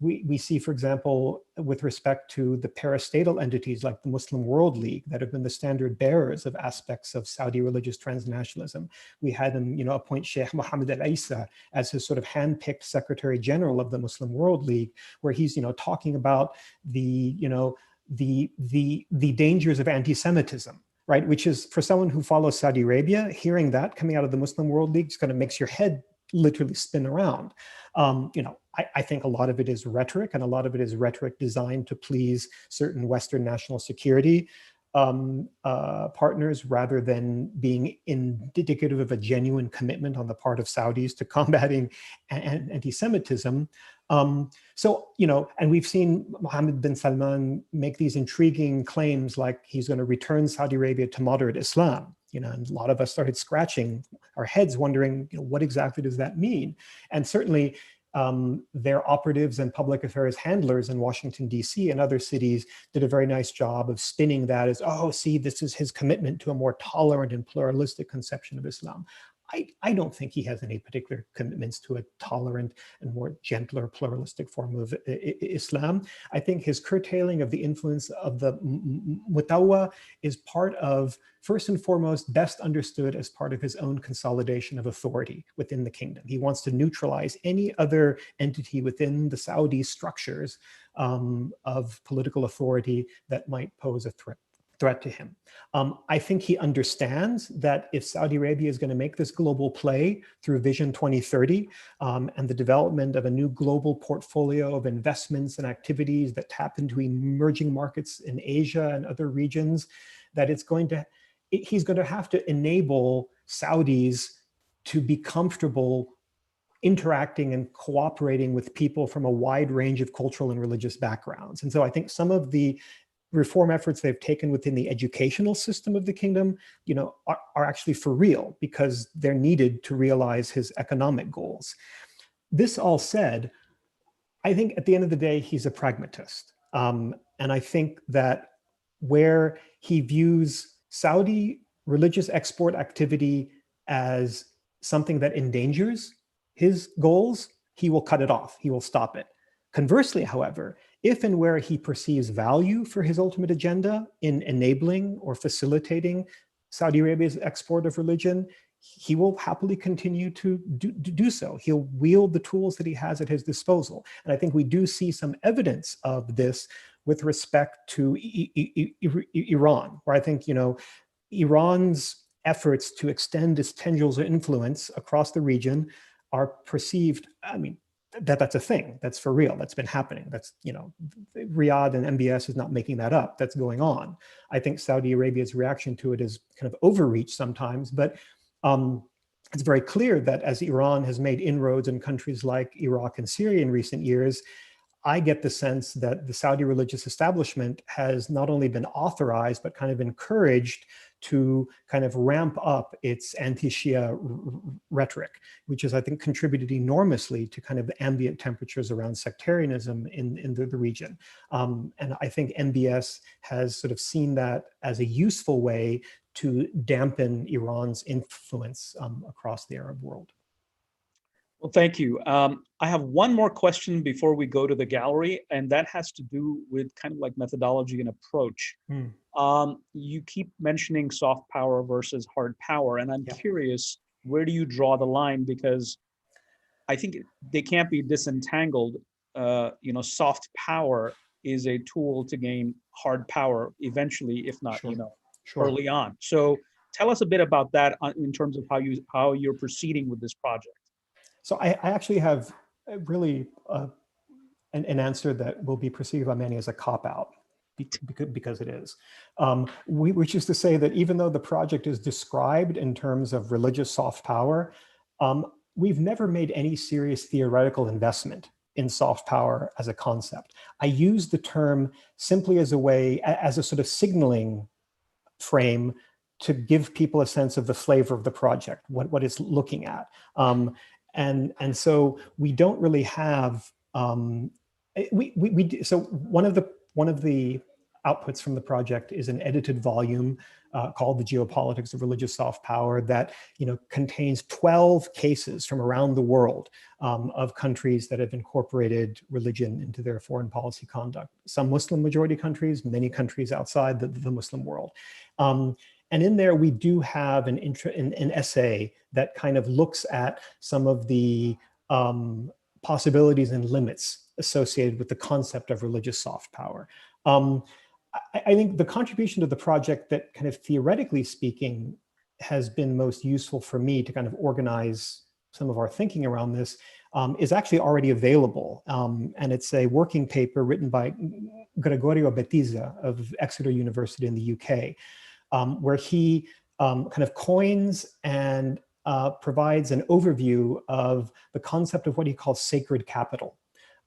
We see, for example, with respect to the parastatal entities like the Muslim World League that have been the standard bearers of aspects of Saudi religious transnationalism. We had him, appoint Sheikh Mohammed Al-Isa as his sort of handpicked Secretary General of the Muslim World League, where he's, talking about the dangers of anti-Semitism, right? Which is, for someone who follows Saudi Arabia, hearing that coming out of the Muslim World League just kind of makes your head literally spin around. I think a lot of it is rhetoric, and a lot of it is rhetoric designed to please certain Western national security partners, rather than being indicative of a genuine commitment on the part of Saudis to combating anti-Semitism. And we've seen Mohammed bin Salman make these intriguing claims like he's going to return Saudi Arabia to moderate Islam. And a lot of us started scratching our heads wondering, what exactly does that mean? And certainly their operatives and public affairs handlers in Washington, D.C. and other cities did a very nice job of spinning that as, oh, see, this is his commitment to a more tolerant and pluralistic conception of Islam. I don't think he has any particular commitments to a tolerant and more gentler, pluralistic form of Islam. I think his curtailing of the influence of the mutawwa is part of, first and foremost, best understood as part of his own consolidation of authority within the kingdom. He wants to neutralize any other entity within the Saudi structures of political authority that might pose a threat to him. I think he understands that if Saudi Arabia is going to make this global play through Vision 2030 and the development of a new global portfolio of investments and activities that tap into emerging markets in Asia and other regions, that he's going to have to enable Saudis to be comfortable interacting and cooperating with people from a wide range of cultural and religious backgrounds. And so I think some of the reform efforts they've taken within the educational system of the kingdom, are actually for real, because they're needed to realize his economic goals. This all said, I think at the end of the day, he's a pragmatist. And I think that where he views Saudi religious export activity as something that endangers his goals, he will cut it off. He will stop it. Conversely, however, if and where he perceives value for his ultimate agenda in enabling or facilitating Saudi Arabia's export of religion, he will happily continue to do so. He'll wield the tools that he has at his disposal. And I think we do see some evidence of this with respect to Iran, where I think, Iran's efforts to extend its tendrils of influence across the region are perceived, that's a thing. That's for real. That's been happening. That's, Riyadh and MBS is not making that up. That's going on. I think Saudi Arabia's reaction to it is kind of overreach sometimes, but it's very clear that as Iran has made inroads in countries like Iraq and Syria in recent years, I get the sense that the Saudi religious establishment has not only been authorized, but kind of encouraged to kind of ramp up its anti-Shia rhetoric, which has, I think, contributed enormously to kind of the ambient temperatures around sectarianism in the region. And I think MBS has sort of seen that as a useful way to dampen Iran's influence across the Arab world.
Well, thank you. I have one more question before we go to the gallery, and that has to do with kind of like methodology and approach. You keep mentioning soft power versus hard power, and I'm curious, where do you draw the line? Because I think they can't be disentangled. Soft power is a tool to gain hard power eventually, if not, early on. So tell us a bit about that in terms of how you're proceeding with this project.
So I actually have really an answer that will be perceived by many as a cop-out, because it is. Which is to say that even though the project is described in terms of religious soft power, we've never made any serious theoretical investment in soft power as a concept. I use the term simply as a way, as a sort of signaling frame to give people a sense of the flavor of the project, what it's looking at. And so we don't really have, so one of the outputs from the project is an edited volume called The Geopolitics of Religious Soft Power that contains 12 cases from around the world of countries that have incorporated religion into their foreign policy conduct. Some Muslim majority countries, many countries outside the Muslim world. And in there, we do have an essay that kind of looks at some of the possibilities and limits associated with the concept of religious soft power. I think the contribution to the project that kind of theoretically speaking has been most useful for me to kind of organize some of our thinking around this is actually already available. And it's a working paper written by Gregorio Bettiza of Exeter University in the UK, where he kind of coins and provides an overview of the concept of what he calls sacred capital.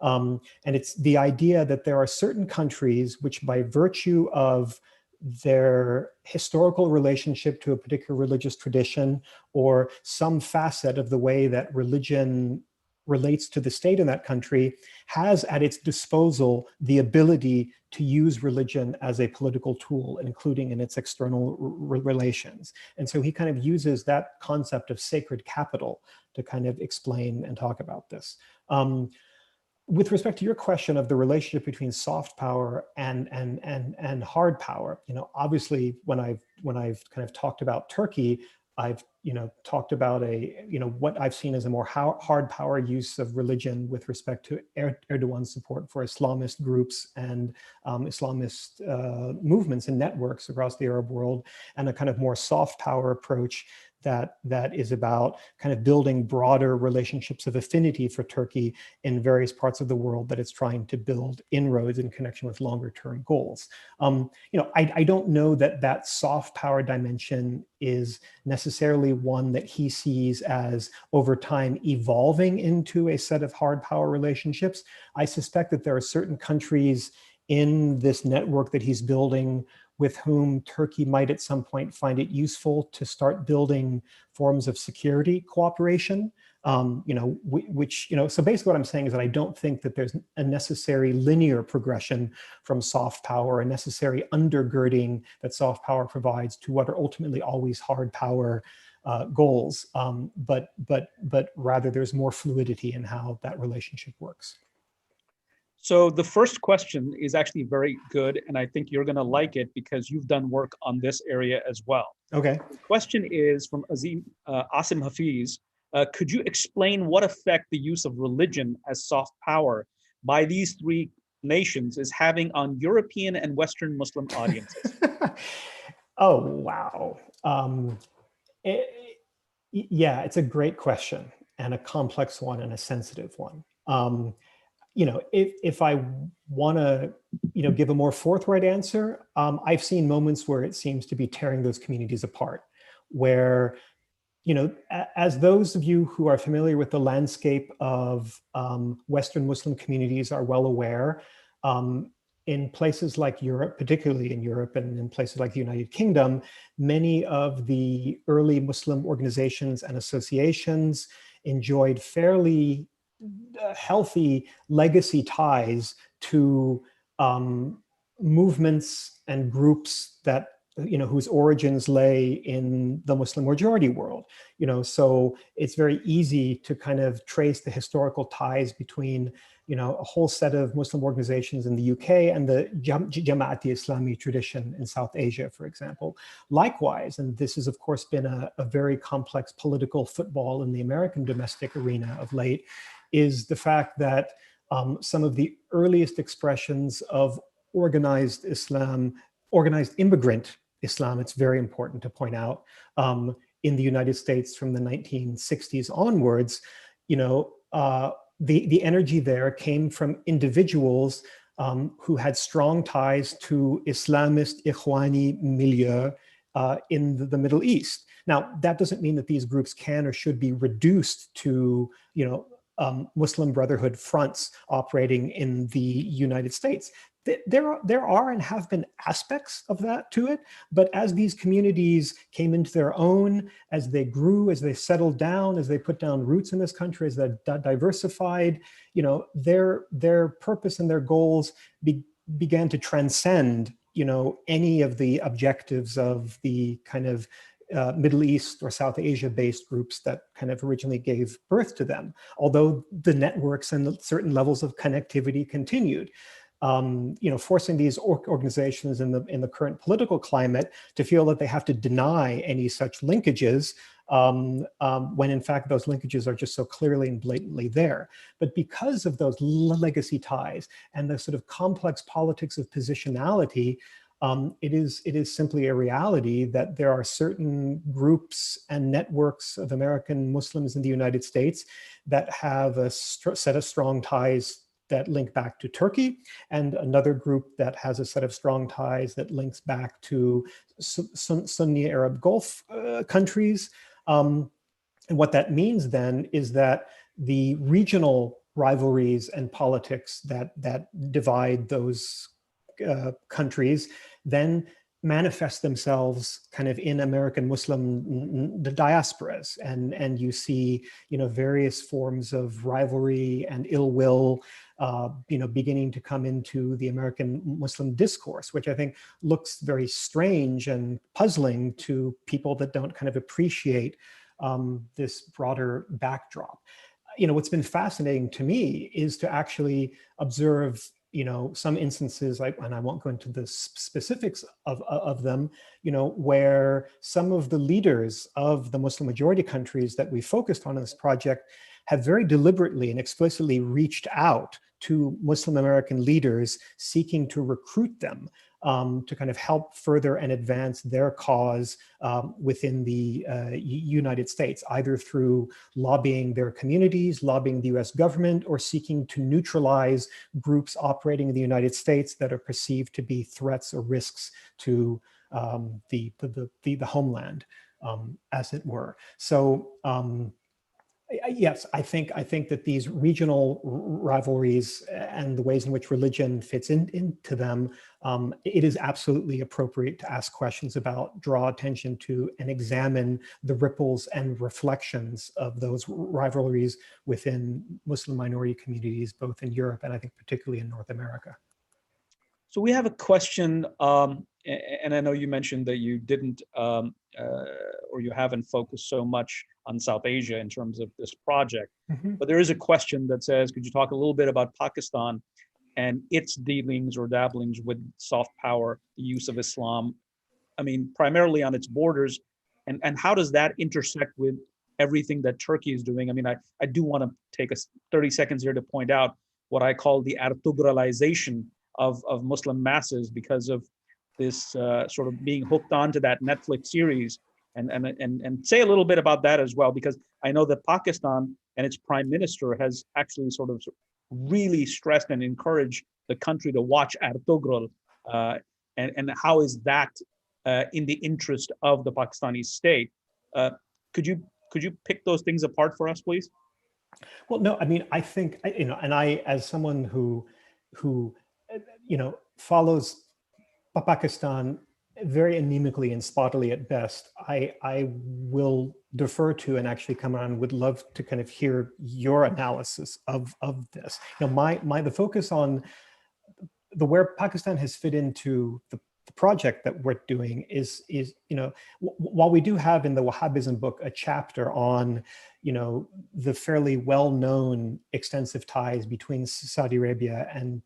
And it's the idea that there are certain countries which, by virtue of their historical relationship to a particular religious tradition or some facet of the way that religion relates to the state in that country, has at its disposal the ability to use religion as a political tool, including in its external relations. And so he kind of uses that concept of sacred capital to kind of explain and talk about this. With respect to your question of the relationship between soft power and hard power, obviously when I've kind of talked about Turkey, I've talked about what I've seen as a more hard power use of religion with respect to Erdogan's support for Islamist groups and Islamist movements and networks across the Arab world, and a kind of more soft power approach that is about kind of building broader relationships of affinity for Turkey in various parts of the world that it's trying to build inroads in connection with longer term goals. I don't know that soft power dimension is necessarily one that he sees as over time evolving into a set of hard power relationships. I suspect that there are certain countries in this network that he's building with whom Turkey might at some point find it useful to start building forms of security cooperation. So basically what I'm saying is that I don't think that there's a necessary linear progression from soft power, a necessary undergirding that soft power provides to what are ultimately always hard power goals, but rather there's more fluidity in how that relationship works.
So the first question is actually very good, and I think you're going to like it because you've done work on this area as well.
Okay.
The question is from Asim Hafiz. Could you explain what effect the use of religion as soft power by these three nations is having on European and Western Muslim audiences?
Oh, wow. Yeah, it's a great question and a complex one and a sensitive one. If I want to, give a more forthright answer, I've seen moments where it seems to be tearing those communities apart, where, as those of you who are familiar with the landscape of Western Muslim communities are well aware, in places like Europe, particularly in Europe and in places like the United Kingdom, many of the early Muslim organizations and associations enjoyed fairly healthy legacy ties to movements and groups that whose origins lay in the Muslim majority world. So it's very easy to kind of trace the historical ties between a whole set of Muslim organizations in the UK and the Jamaat-e-Islami tradition in South Asia, for example. Likewise, and this has of course been a very complex political football in the American domestic arena of late, is the fact that some of the earliest expressions of organized Islam, organized immigrant Islam, it's very important to point out, in the United States from the 1960s onwards, the energy there came from individuals who had strong ties to Islamist Ikhwani milieu in the Middle East. Now, that doesn't mean that these groups can or should be reduced to, Muslim Brotherhood fronts operating in the United States. There are and have been aspects of that to it, but as these communities came into their own, as they grew, as they settled down, as they put down roots in this country, as they diversified, their purpose and their goals began to transcend, any of the objectives of the kind of Middle East or South Asia-based groups that kind of originally gave birth to them, although the networks and certain levels of connectivity continued. Forcing these organizations in the current political climate to feel that they have to deny any such linkages when in fact those linkages are just so clearly and blatantly there. But because of those legacy ties and the sort of complex politics of positionality, it is simply a reality that there are certain groups and networks of American Muslims in the United States that have a set of strong ties that link back to Turkey, and another group that has a set of strong ties that links back to Sunni Arab Gulf countries. And what that means then is that the regional rivalries and politics that divide those countries then manifest themselves kind of in American Muslim diasporas, and you see various forms of rivalry and ill will beginning to come into the American Muslim discourse, which I think looks very strange and puzzling to people that don't kind of appreciate this broader backdrop. What's been fascinating to me is to actually observe some instances, and I won't go into the specifics of them, where some of the leaders of the Muslim majority countries that we focused on in this project have very deliberately and explicitly reached out to Muslim American leaders seeking to recruit them to kind of help further and advance their cause within the United States, either through lobbying their communities, lobbying the US government, or seeking to neutralize groups operating in the United States that are perceived to be threats or risks to the homeland, as it were. So yes, I think that these regional rivalries and the ways in which religion fits into them, it is absolutely appropriate to ask questions about, draw attention to, and examine the ripples and reflections of those rivalries within Muslim minority communities, both in Europe and I think particularly in North America.
So we have a question, and I know you mentioned that you didn't or you haven't focused so much on South Asia in terms of this project, but there is a question that says, could you talk a little bit about Pakistan and its dealings or dabblings with soft power, the use of Islam, I mean, primarily on its borders, and how does that intersect with everything that Turkey is doing? I mean, I do want to take 30 seconds here to point out what I call the Ertugralization of Muslim masses because of this sort of being hooked onto that Netflix series, and say a little bit about that as well, because I know that Pakistan and its prime minister has actually sort of really stressed and encouraged the country to watch Ertugrul, and how is that in the interest of the Pakistani state? Could you pick those things apart for us, please?
Well, no, I mean, I think, and I, as someone who follows Pakistan very anemically and spottily at best, I will defer to, and actually Kamran would love to kind of hear your analysis of this. The focus on where Pakistan has fit into the project that we're doing is while we do have in the Wahhabism book a chapter on the fairly well-known extensive ties between Saudi Arabia and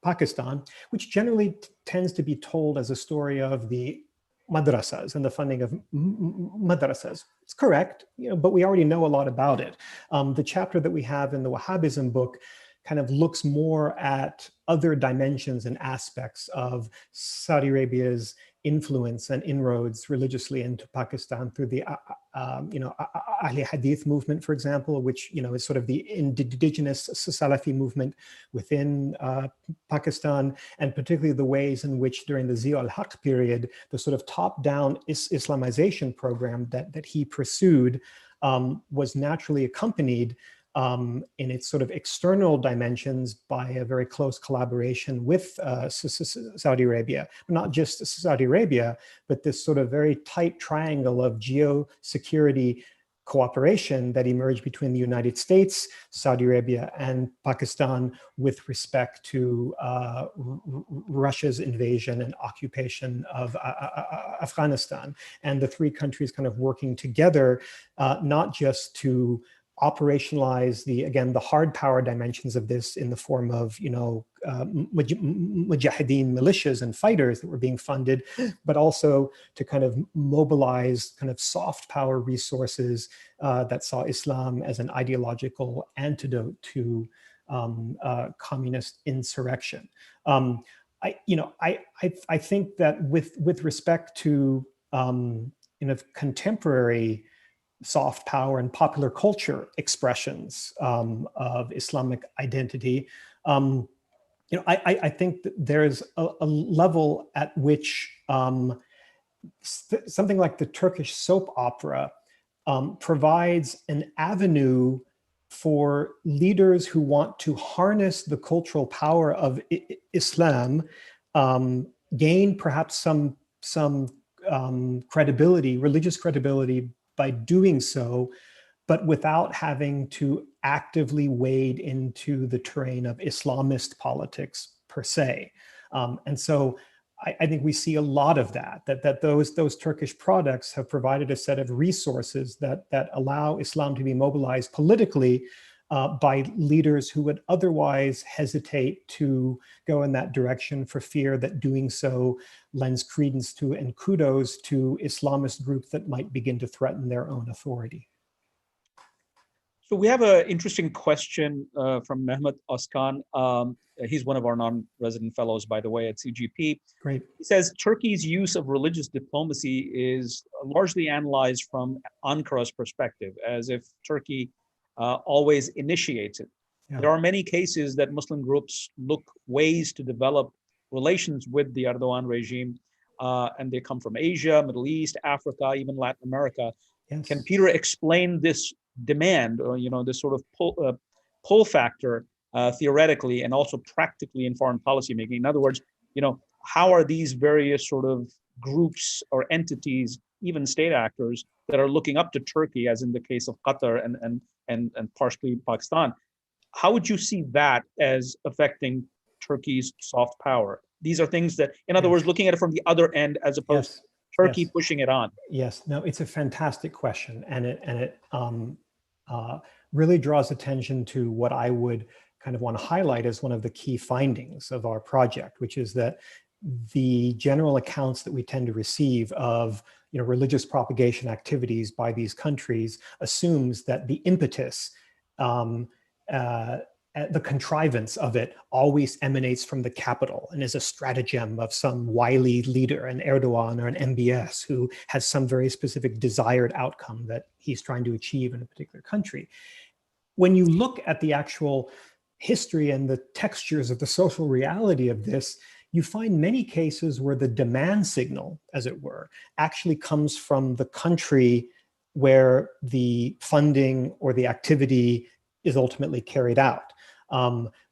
Pakistan, which generally tends to be told as a story of the madrasas and the funding of madrasas. It's correct, but we already know a lot about it. The chapter that we have in the Wahhabism book kind of looks more at other dimensions and aspects of Saudi Arabia's influence and inroads religiously into Pakistan through the Ahl Hadith movement, for example, which is sort of the indigenous Salafi movement within Pakistan, and particularly the ways in which during the Zia al-Haq period, the sort of top-down Islamization program that he pursued was naturally accompanied in its sort of external dimensions by a very close collaboration with Saudi Arabia. Not just Saudi Arabia, but this sort of very tight triangle of geosecurity cooperation that emerged between the United States, Saudi Arabia, and Pakistan with respect to Russia's invasion and occupation of Afghanistan. And the three countries kind of working together, not just to operationalize the hard power dimensions of this in the form of, mujahideen militias and fighters that were being funded, but also to kind of mobilize kind of soft power resources that saw Islam as an ideological antidote to communist insurrection. I think that with respect to contemporary soft power and popular culture expressions of Islamic identity, I think that there's a level at which something like the Turkish soap opera provides an avenue for leaders who want to harness the cultural power of Islam, gain perhaps some credibility, religious credibility by doing so, but without having to actively wade into the terrain of Islamist politics per se. And so I think we see a lot of that those Turkish products have provided a set of resources that allow Islam to be mobilized politically by leaders who would otherwise hesitate to go in that direction for fear that doing so lends credence to and kudos to Islamist groups that might begin to threaten their own authority.
So we have an interesting question from Mehmet Askan. He's one of our non-resident fellows, by the way, at CGP.
Great.
He says Turkey's use of religious diplomacy is largely analyzed from Ankara's perspective, as if Turkey always initiates it. Yeah. There are many cases that Muslim groups look ways to develop relations with the Erdogan regime, and they come from Asia, Middle East, Africa, even Latin America. Yes. Can Peter explain this demand, or this sort of pull factor theoretically and also practically in foreign policy making? In other words, how are these various sort of groups or entities, even state actors, that are looking up to Turkey, as in the case of Qatar and partially Pakistan, how would you see that as affecting Turkey's soft power? These are things that, in other words, looking at it from the other end as opposed to Turkey pushing it on.
Yes, no, it's a fantastic question, and it really draws attention to what I would kind of want to highlight as one of the key findings of our project, which is that the general accounts that we tend to receive of religious propagation activities by these countries assumes that the impetus, the contrivance of it always emanates from the capital and is a stratagem of some wily leader, an Erdogan or an MBS, who has some very specific desired outcome that he's trying to achieve in a particular country. When you look at the actual history and the textures of the social reality of this, you find many cases where the demand signal, as it were, actually comes from the country where the funding or the activity is ultimately carried out.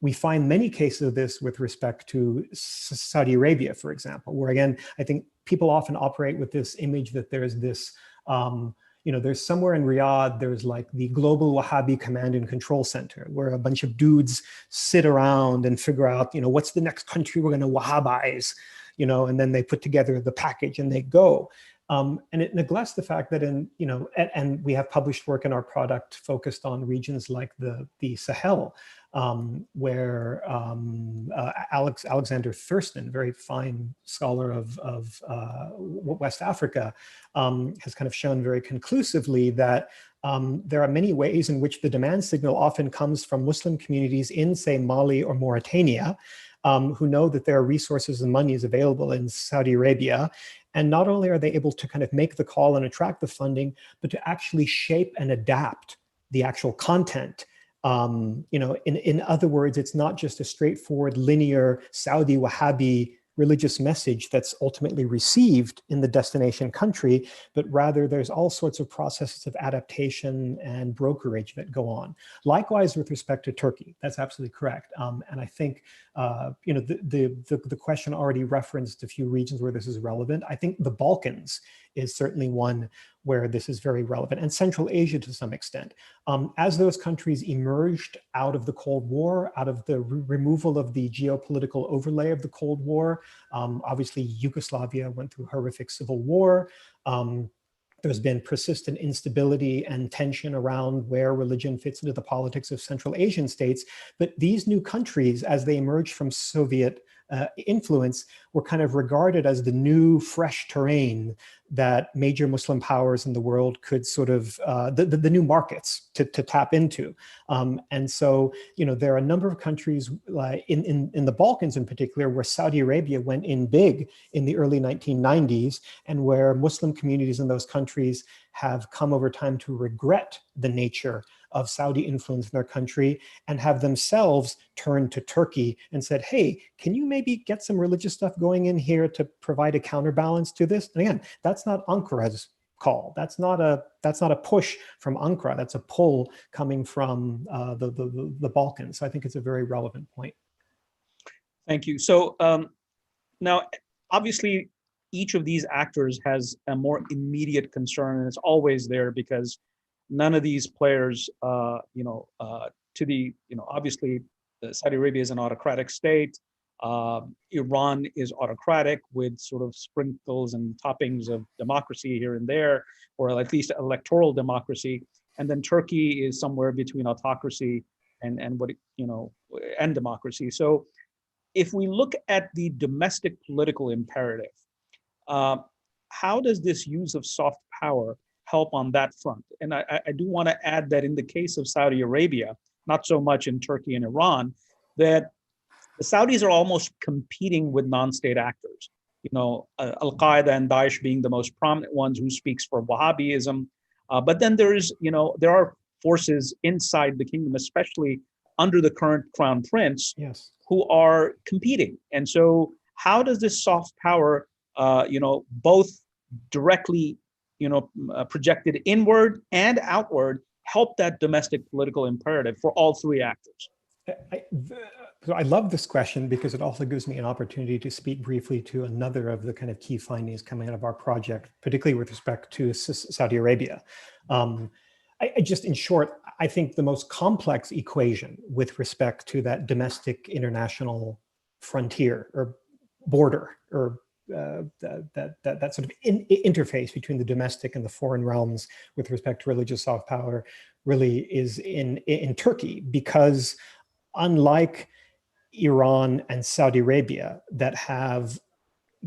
We find many cases of this with respect to Saudi Arabia, for example, where, again, I think people often operate with this image that there's this, there's somewhere in Riyadh, there's like the Global Wahhabi Command and Control Center, where a bunch of dudes sit around and figure out, what's the next country we're going to Wahhabize, and then they put together the package and they go. And it neglects the fact that and we have published work in our product focused on regions like the Sahel, where Alexander Thurston, very fine scholar of West Africa, has kind of shown very conclusively that there are many ways in which the demand signal often comes from Muslim communities in, say, Mali or Mauritania, who know that there are resources and money is available in Saudi Arabia. And not only are they able to kind of make the call and attract the funding, but to actually shape and adapt the actual content. In other words, it's not just a straightforward linear Saudi Wahhabi religious message that's ultimately received in the destination country, but rather there's all sorts of processes of adaptation and brokerage that go on. Likewise, with respect to Turkey, that's absolutely correct. And I think the question already referenced a few regions where this is relevant. I think the Balkans is certainly one where this is very relevant, and Central Asia to some extent. As those countries emerged out of the Cold War, out of the removal of the geopolitical overlay of the Cold War, obviously Yugoslavia went through horrific civil war. There's been persistent instability and tension around where religion fits into the politics of Central Asian states. But these new countries, as they emerged from Soviet influence, were kind of regarded as the new fresh terrain that major Muslim powers in the world could sort of, the new markets to tap into. And so, there are a number of countries in the Balkans in particular, where Saudi Arabia went in big in the early 1990s, and where Muslim communities in those countries have come over time to regret the nature of Saudi influence in their country, and have themselves turned to Turkey and said, hey, can you maybe get some religious stuff going in here to provide a counterbalance to this? And again, that's not Ankara's call. That's not a push from Ankara. That's a pull coming from the Balkans. So I think it's a very relevant point.
Thank you. So now, obviously, each of these actors has a more immediate concern, and it's always there because none of these players, obviously, Saudi Arabia is an autocratic state. Iran is autocratic with sort of sprinkles and toppings of democracy here and there, or at least electoral democracy. And then Turkey is somewhere between autocracy and democracy. So if we look at the domestic political imperative, how does this use of soft power help on that front? And I do want to add that in the case of Saudi Arabia, not so much in Turkey and Iran, that the Saudis are almost competing with non-state actors. Al-Qaeda and Daesh being the most prominent ones who speaks for Wahhabism. But then there are forces inside the kingdom, especially under the current crown prince,
yes,
who are competing. And so how does this soft power, both directly projected inward and outward, help that domestic political imperative for all three actors?
So I love this question because it also gives me an opportunity to speak briefly to another of the kind of key findings coming out of our project, particularly with respect to Saudi Arabia. In short, I think the most complex equation with respect to that domestic international frontier or border, or that sort of interface between the domestic and the foreign realms with respect to religious soft power really is in Turkey, because unlike Iran and Saudi Arabia that have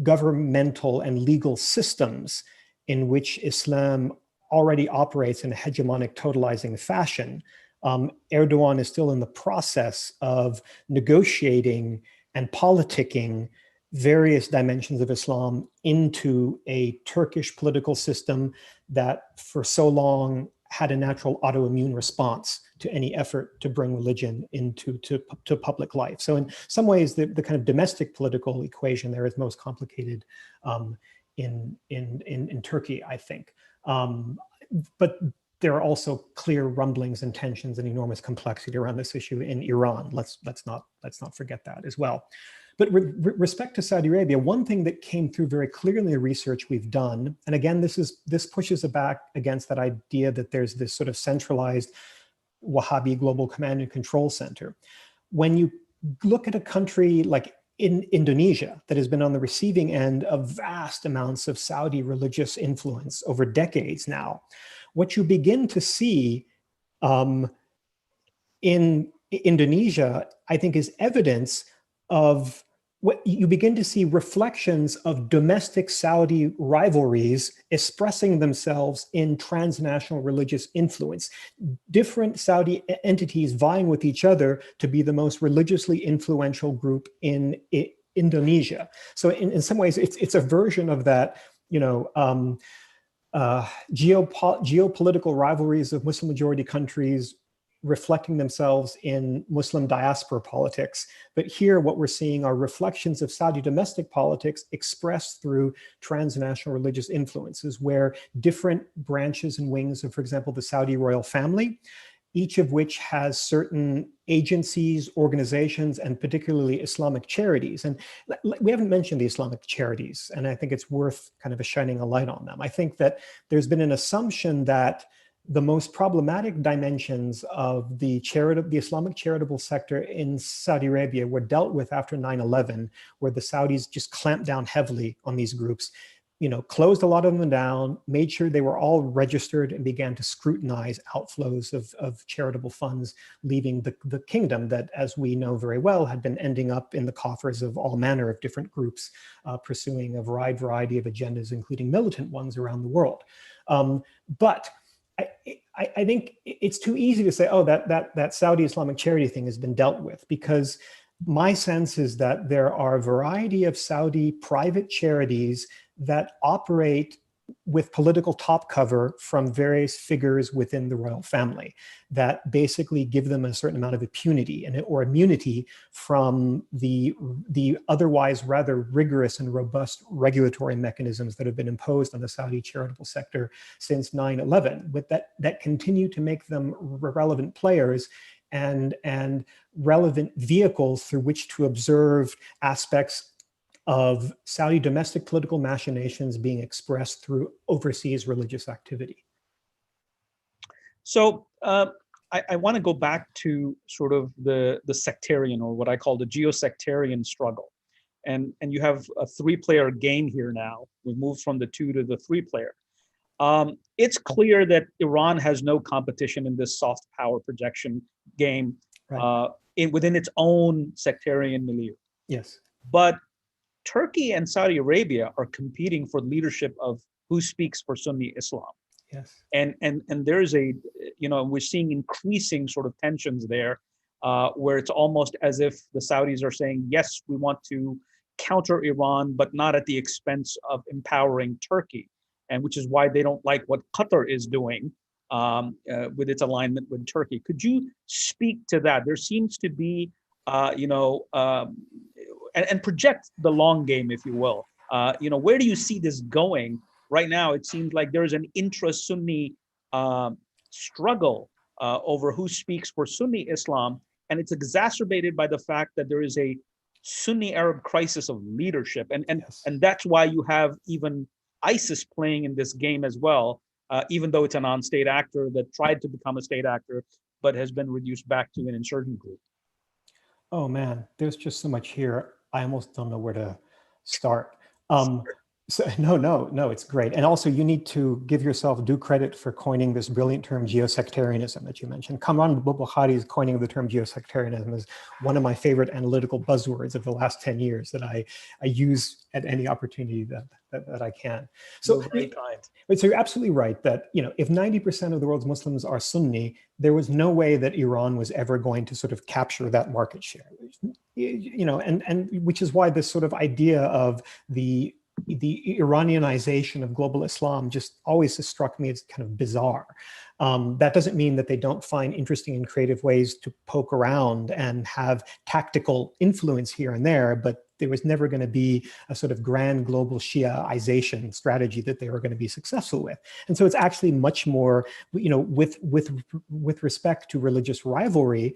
governmental and legal systems in which Islam already operates in a hegemonic totalizing fashion, Erdogan is still in the process of negotiating and politicking various dimensions of Islam into a Turkish political system that for so long had a natural autoimmune response to any effort to bring religion into public life. So in some ways, the kind of domestic political equation there is most complicated in Turkey, I think. But there are also clear rumblings and tensions and enormous complexity around this issue in Iran. Let's not forget that as well. But with respect to Saudi Arabia, one thing that came through very clearly in the research we've done, and again, this pushes back against that idea that there's this sort of centralized Wahhabi global command and control center. When you look at a country like in Indonesia that has been on the receiving end of vast amounts of Saudi religious influence over decades now, what you begin to see in Indonesia, I think, is evidence of what you begin to see reflections of domestic Saudi rivalries expressing themselves in transnational religious influence. Different Saudi entities vying with each other to be the most religiously influential group in Indonesia. So in some ways, it's a version of that, geopolitical rivalries of Muslim majority countries reflecting themselves in Muslim diaspora politics. But here, what we're seeing are reflections of Saudi domestic politics expressed through transnational religious influences, where different branches and wings of, for example, the Saudi royal family, each of which has certain agencies, organizations, and particularly Islamic charities. And we haven't mentioned the Islamic charities, and I think it's worth kind of shining a light on them. I think that there's been an assumption that the most problematic dimensions of the Islamic charitable sector in Saudi Arabia were dealt with after 9/11, where the Saudis just clamped down heavily on these groups, closed a lot of them down, made sure they were all registered, and began to scrutinize outflows of charitable funds leaving the kingdom that, as we know very well, had been ending up in the coffers of all manner of different groups pursuing a wide variety of agendas, including militant ones around the world. But I think it's too easy to say, oh, that Saudi Islamic charity thing has been dealt with, because my sense is that there are a variety of Saudi private charities that operate with political top cover from various figures within the royal family that basically give them a certain amount of impunity or immunity from the otherwise rather rigorous and robust regulatory mechanisms that have been imposed on the Saudi charitable sector since 9/11, but that continue to make them relevant players and relevant vehicles through which to observe aspects of Saudi domestic political machinations being expressed through overseas religious activity.
So I want to go back to sort of the sectarian, or what I call the geosectarian struggle. And you have a three-player game here now. We've moved from the 2 to the 3-player. It's clear that Iran has no competition in this soft power projection game, right, within its own sectarian milieu.
Yes.
But Turkey and Saudi Arabia are competing for leadership of who speaks for Sunni Islam.
Yes.
And there's we're seeing increasing sort of tensions there, where it's almost as if the Saudis are saying, yes, we want to counter Iran, but not at the expense of empowering Turkey, and which is why they don't like what Qatar is doing with its alignment with Turkey. Could you speak to that? There seems to be, and project the long game, if you will. Where do you see this going? Right now, it seems like there's an intra-Sunni struggle over who speaks for Sunni Islam, and it's exacerbated by the fact that there is a Sunni Arab crisis of leadership, and
Yes.
and that's why you have even ISIS playing in this game as well, even though it's a non-state actor that tried to become a state actor, but has been reduced back to an insurgent group.
Oh man, there's just so much here. I almost don't know where to start. So no, it's great. And also you need to give yourself due credit for coining this brilliant term geosectarianism that you mentioned. Kamran Bukhari's coining of the term geosectarianism is one of my favorite analytical buzzwords of the last 10 years that I use at any opportunity that I can. So,
very kind.
So you're absolutely right that, if 90% of the world's Muslims are Sunni, there was no way that Iran was ever going to sort of capture that market share, and which is why this sort of idea of the Iranianization of global Islam just always has struck me as kind of bizarre. That doesn't mean that they don't find interesting and creative ways to poke around and have tactical influence here and there, but there was never going to be a sort of grand global Shiaization strategy that they were going to be successful with. And so it's actually much more, with respect to religious rivalry,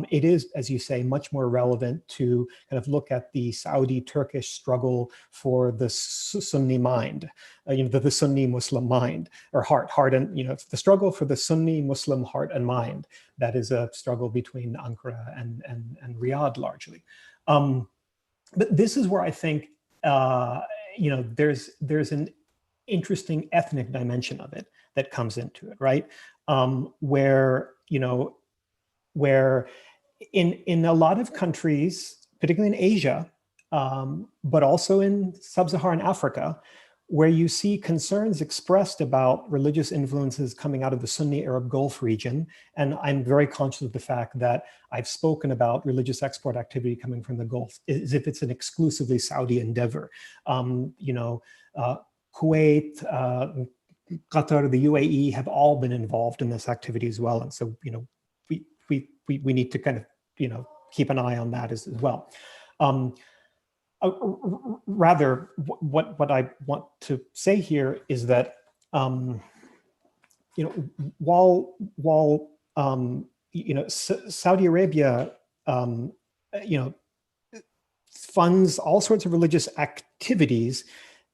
it is, as you say, much more relevant to kind of look at the Saudi-Turkish struggle for the Sunni mind, the Sunni Muslim mind or heart, and the struggle for the Sunni Muslim heart and mind. That is a struggle between Ankara and Riyadh largely. But this is where I think there's an interesting ethnic dimension of it that comes into it, right? Where in a lot of countries, particularly in Asia, but also in sub-Saharan Africa, where you see concerns expressed about religious influences coming out of the Sunni Arab Gulf region. And I'm very conscious of the fact that I've spoken about religious export activity coming from the Gulf as if it's an exclusively Saudi endeavor. Kuwait, Qatar, the UAE have all been involved in this activity as well. And so, we need to kind of, keep an eye on that as well. Rather, what I want to say here is that, while Saudi Arabia, funds all sorts of religious activities,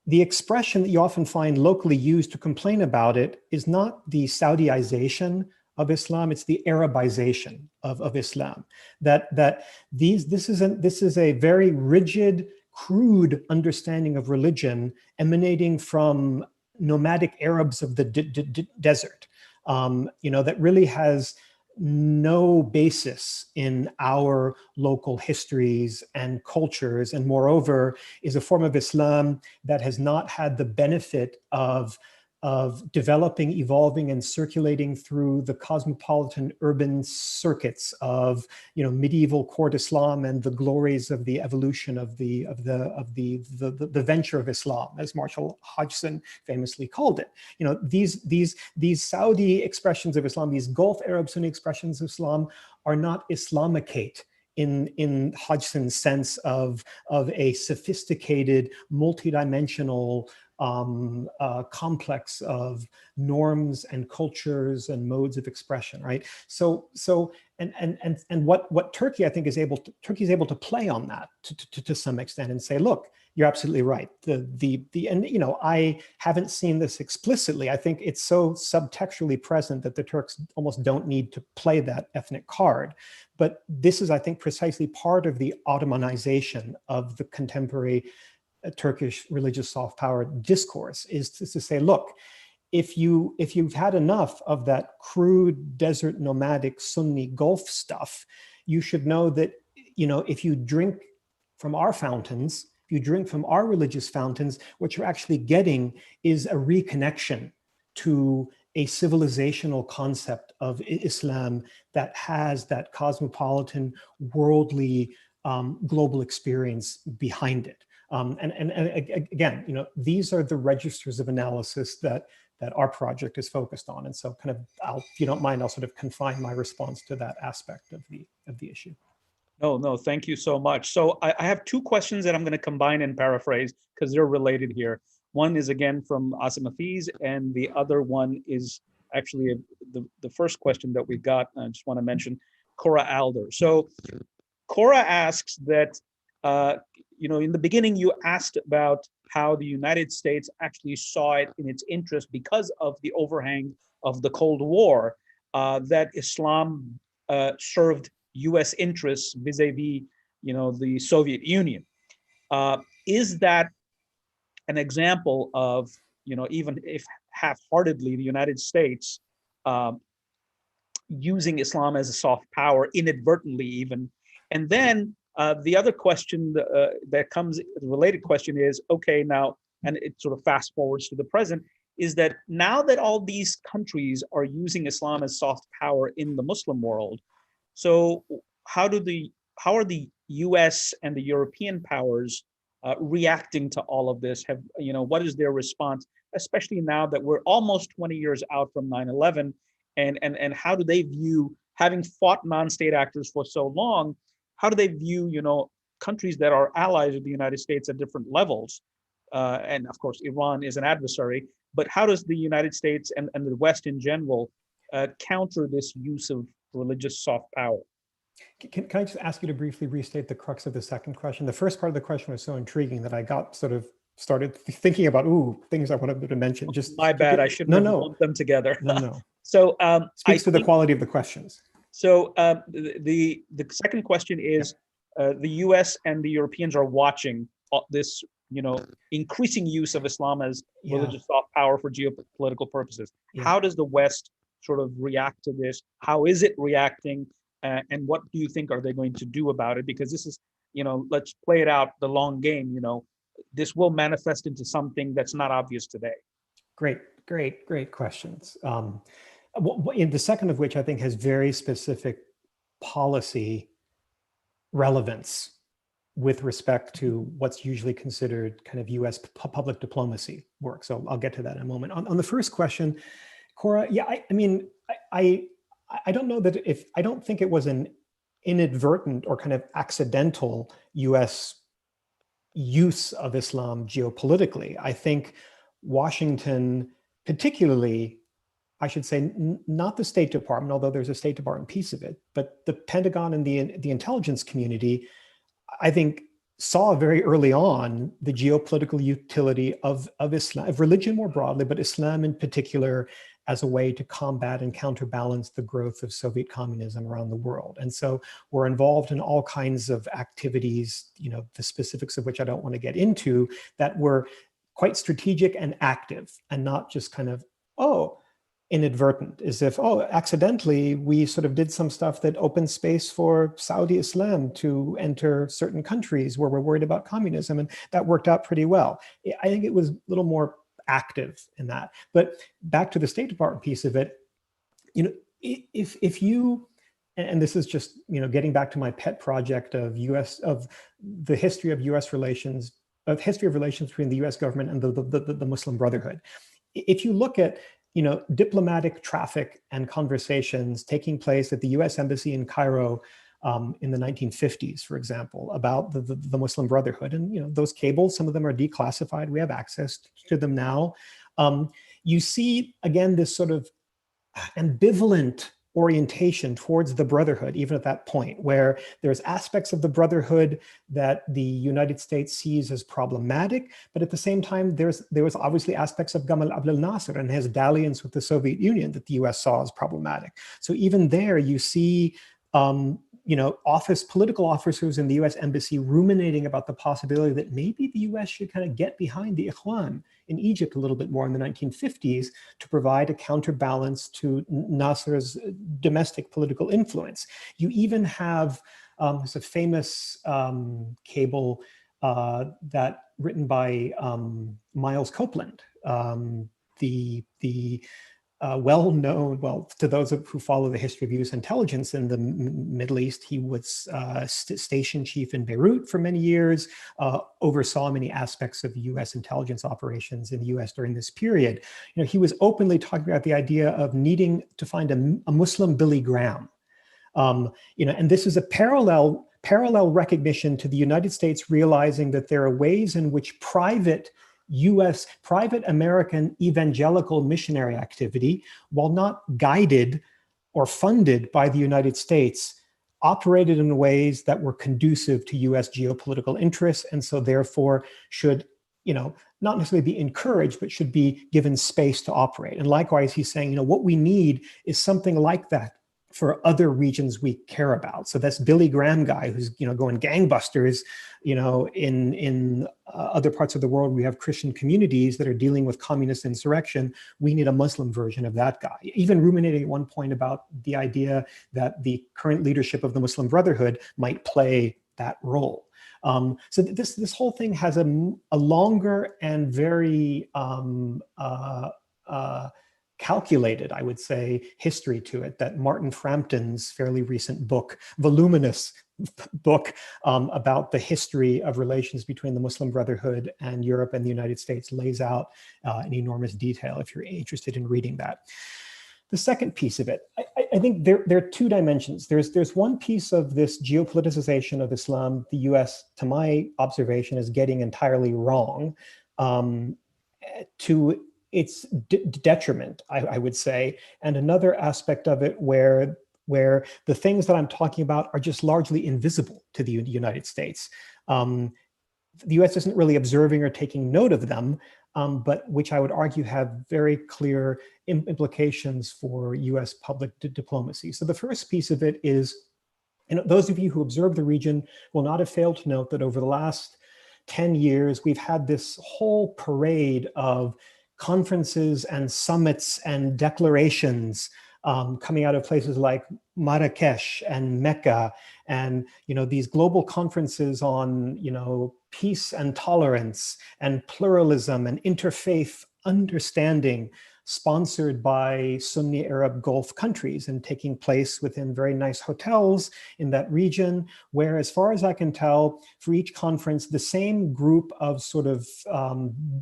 the expression that you often find locally used to complain about it is not the Saudiization of Islam, it's the Arabization of Islam. This is a very rigid, crude understanding of religion emanating from nomadic Arabs of the desert, that really has no basis in our local histories and cultures, and moreover is a form of Islam that has not had the benefit of developing, evolving, and circulating through the cosmopolitan urban circuits of medieval court Islam and the glories of the evolution of the venture of Islam, as Marshall Hodgson famously called it. These Saudi expressions of Islam, these Gulf Arab Sunni expressions of Islam, are not Islamicate in Hodgson's sense of a sophisticated, multidimensional complex of norms and cultures and modes of expression, right? So what Turkey, I think, is able to play on that to some extent and say, look, you're absolutely right. I haven't seen this explicitly. I think it's so subtextually present that the Turks almost don't need to play that ethnic card. But this is, I think, precisely part of the Ottomanization of the contemporary Turkish religious soft power discourse, is to say, look, if you've had enough of that crude desert nomadic Sunni Gulf stuff, you should know that if you drink from our fountains, if you drink from our religious fountains, what you're actually getting is a reconnection to a civilizational concept of Islam that has that cosmopolitan, worldly, global experience behind it. And again, these are the registers of analysis that our project is focused on. And so kind of, if you don't mind, I'll sort of confine my response to that aspect of the issue.
No, thank you so much. So I have two questions that I'm going to combine and paraphrase because they're related here. One is again from Asim Hafiz, and the other one is actually the first question that we got. I just want to mention Cora Alder. So Cora asks that, in the beginning, you asked about how the United States actually saw it in its interest because of the overhang of the Cold War, that Islam served U.S. interests vis-a-vis, the Soviet Union. Is that an example of, even if half-heartedly, the United States using Islam as a soft power, inadvertently even? And then the other question that comes, the related question is, okay, now, and it sort of fast forwards to the present, is that now that all these countries are using Islam as soft power in the Muslim world, so how are the US and the European powers reacting to all of this? What is their response, especially now that we're almost 20 years out from 9/11, and how do they view, having fought non-state actors for so long, how do they view, countries that are allies of the United States at different levels? And of course, Iran is an adversary, but how does the United States and the West in general counter this use of religious soft power?
Can I just ask you to briefly restate the crux of the second question? The first part of the question was so intriguing that I got started thinking about, things I wanted to mention. Just
my bad, I shouldn't have lumped them together.
No.
So
speaks to the quality of the questions.
So the second question is, the US and the Europeans are watching this, increasing use of Islam as religious soft power for geopolitical purposes. How does the West sort of react to this? How is it reacting? And what do you think are they going to do about it? Because this is, let's play it out, the long game, this will manifest into something that's not obvious today.
Great questions. In the second of which I think has very specific policy relevance with respect to what's usually considered kind of US public diplomacy work. So I'll get to that in a moment. On the first question, Cora, I don't know that I don't think it was an inadvertent or kind of accidental US use of Islam geopolitically. I think Washington, particularly, I should say, not the State Department, although there's a State Department piece of it, but the Pentagon and the intelligence community, I think, saw very early on the geopolitical utility of Islam, of religion more broadly, but Islam in particular, as a way to combat and counterbalance the growth of Soviet communism around the world. And so we're involved in all kinds of activities, the specifics of which I don't want to get into, that were quite strategic and active, and not just kind of, inadvertent, as if, accidentally, we sort of did some stuff that opened space for Saudi Islam to enter certain countries where we're worried about communism, and that worked out pretty well. I think it was a little more active in that. But back to the State Department piece of it, if you, and this is just, getting back to my pet project of the history of US relations, between the US government and the Muslim Brotherhood. If you look at diplomatic traffic and conversations taking place at the US Embassy in Cairo in the 1950s, for example, about the Muslim Brotherhood. And those cables, some of them are declassified. We have access to them now. You see, again, this sort of ambivalent orientation towards the Brotherhood, even at that point, where there's aspects of the Brotherhood that the United States sees as problematic, but at the same time, there was obviously aspects of Gamal Abdel Nasser and his dalliance with the Soviet Union that the US saw as problematic. So even there, you see political officers in the US Embassy ruminating about the possibility that maybe the US should kind of get behind the Ikhwan in Egypt a little bit more in the 1950s to provide a counterbalance to Nasser's domestic political influence. You even have there's a famous cable that written by Miles Copeland, well-known, to those who follow the history of U.S. intelligence in the Middle East, he was station chief in Beirut for many years, oversaw many aspects of U.S. intelligence operations in the U.S. during this period. He was openly talking about the idea of needing to find a Muslim Billy Graham. And this is a parallel recognition to the United States realizing that there are ways in which private American evangelical missionary activity, while not guided or funded by the United States, operated in ways that were conducive to US geopolitical interests, and so therefore should, not necessarily be encouraged, but should be given space to operate. And likewise, he's saying, what we need is something like that for other regions we care about. So that's Billy Graham guy who's going gangbusters. In other parts of the world, we have Christian communities that are dealing with communist insurrection. We need a Muslim version of that guy. Even ruminating at one point about the idea that the current leadership of the Muslim Brotherhood might play that role. So this whole thing has a longer and very calculated, I would say, history to it that Martin Frampton's fairly recent book, voluminous book about the history of relations between the Muslim Brotherhood and Europe and the United States lays out in enormous detail if you're interested in reading that. The second piece of it, I think there are two dimensions. There's one piece of this geopoliticization of Islam the US, to my observation, is getting entirely wrong to its detriment, I would say, and another aspect of it where the things that I'm talking about are just largely invisible to the United States. The US isn't really observing or taking note of them, but which I would argue have very clear implications for US public diplomacy. So the first piece of it is, those of you who observe the region will not have failed to note that over the last 10 years, we've had this whole parade of conferences and summits and declarations coming out of places like Marrakesh and Mecca, and these global conferences on peace and tolerance and pluralism and interfaith understanding, sponsored by Sunni Arab Gulf countries and taking place within very nice hotels in that region, where, as far as I can tell, for each conference, the same group of sort of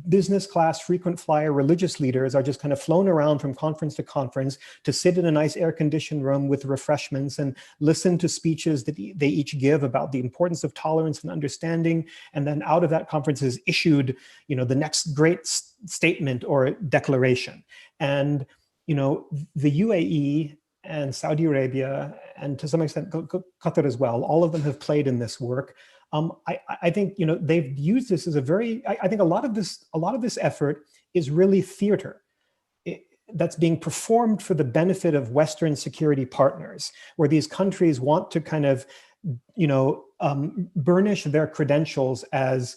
business class, frequent flyer religious leaders are just kind of flown around from conference to conference to sit in a nice air-conditioned room with refreshments and listen to speeches that they each give about the importance of tolerance and understanding. And then out of that conference is issued, the next great statement or declaration. And, the UAE and Saudi Arabia, and to some extent Qatar as well, all of them have played in this work. I think, they've used this as I think a lot of this effort is really theater that's being performed for the benefit of Western security partners, where these countries want to kind of, burnish their credentials as,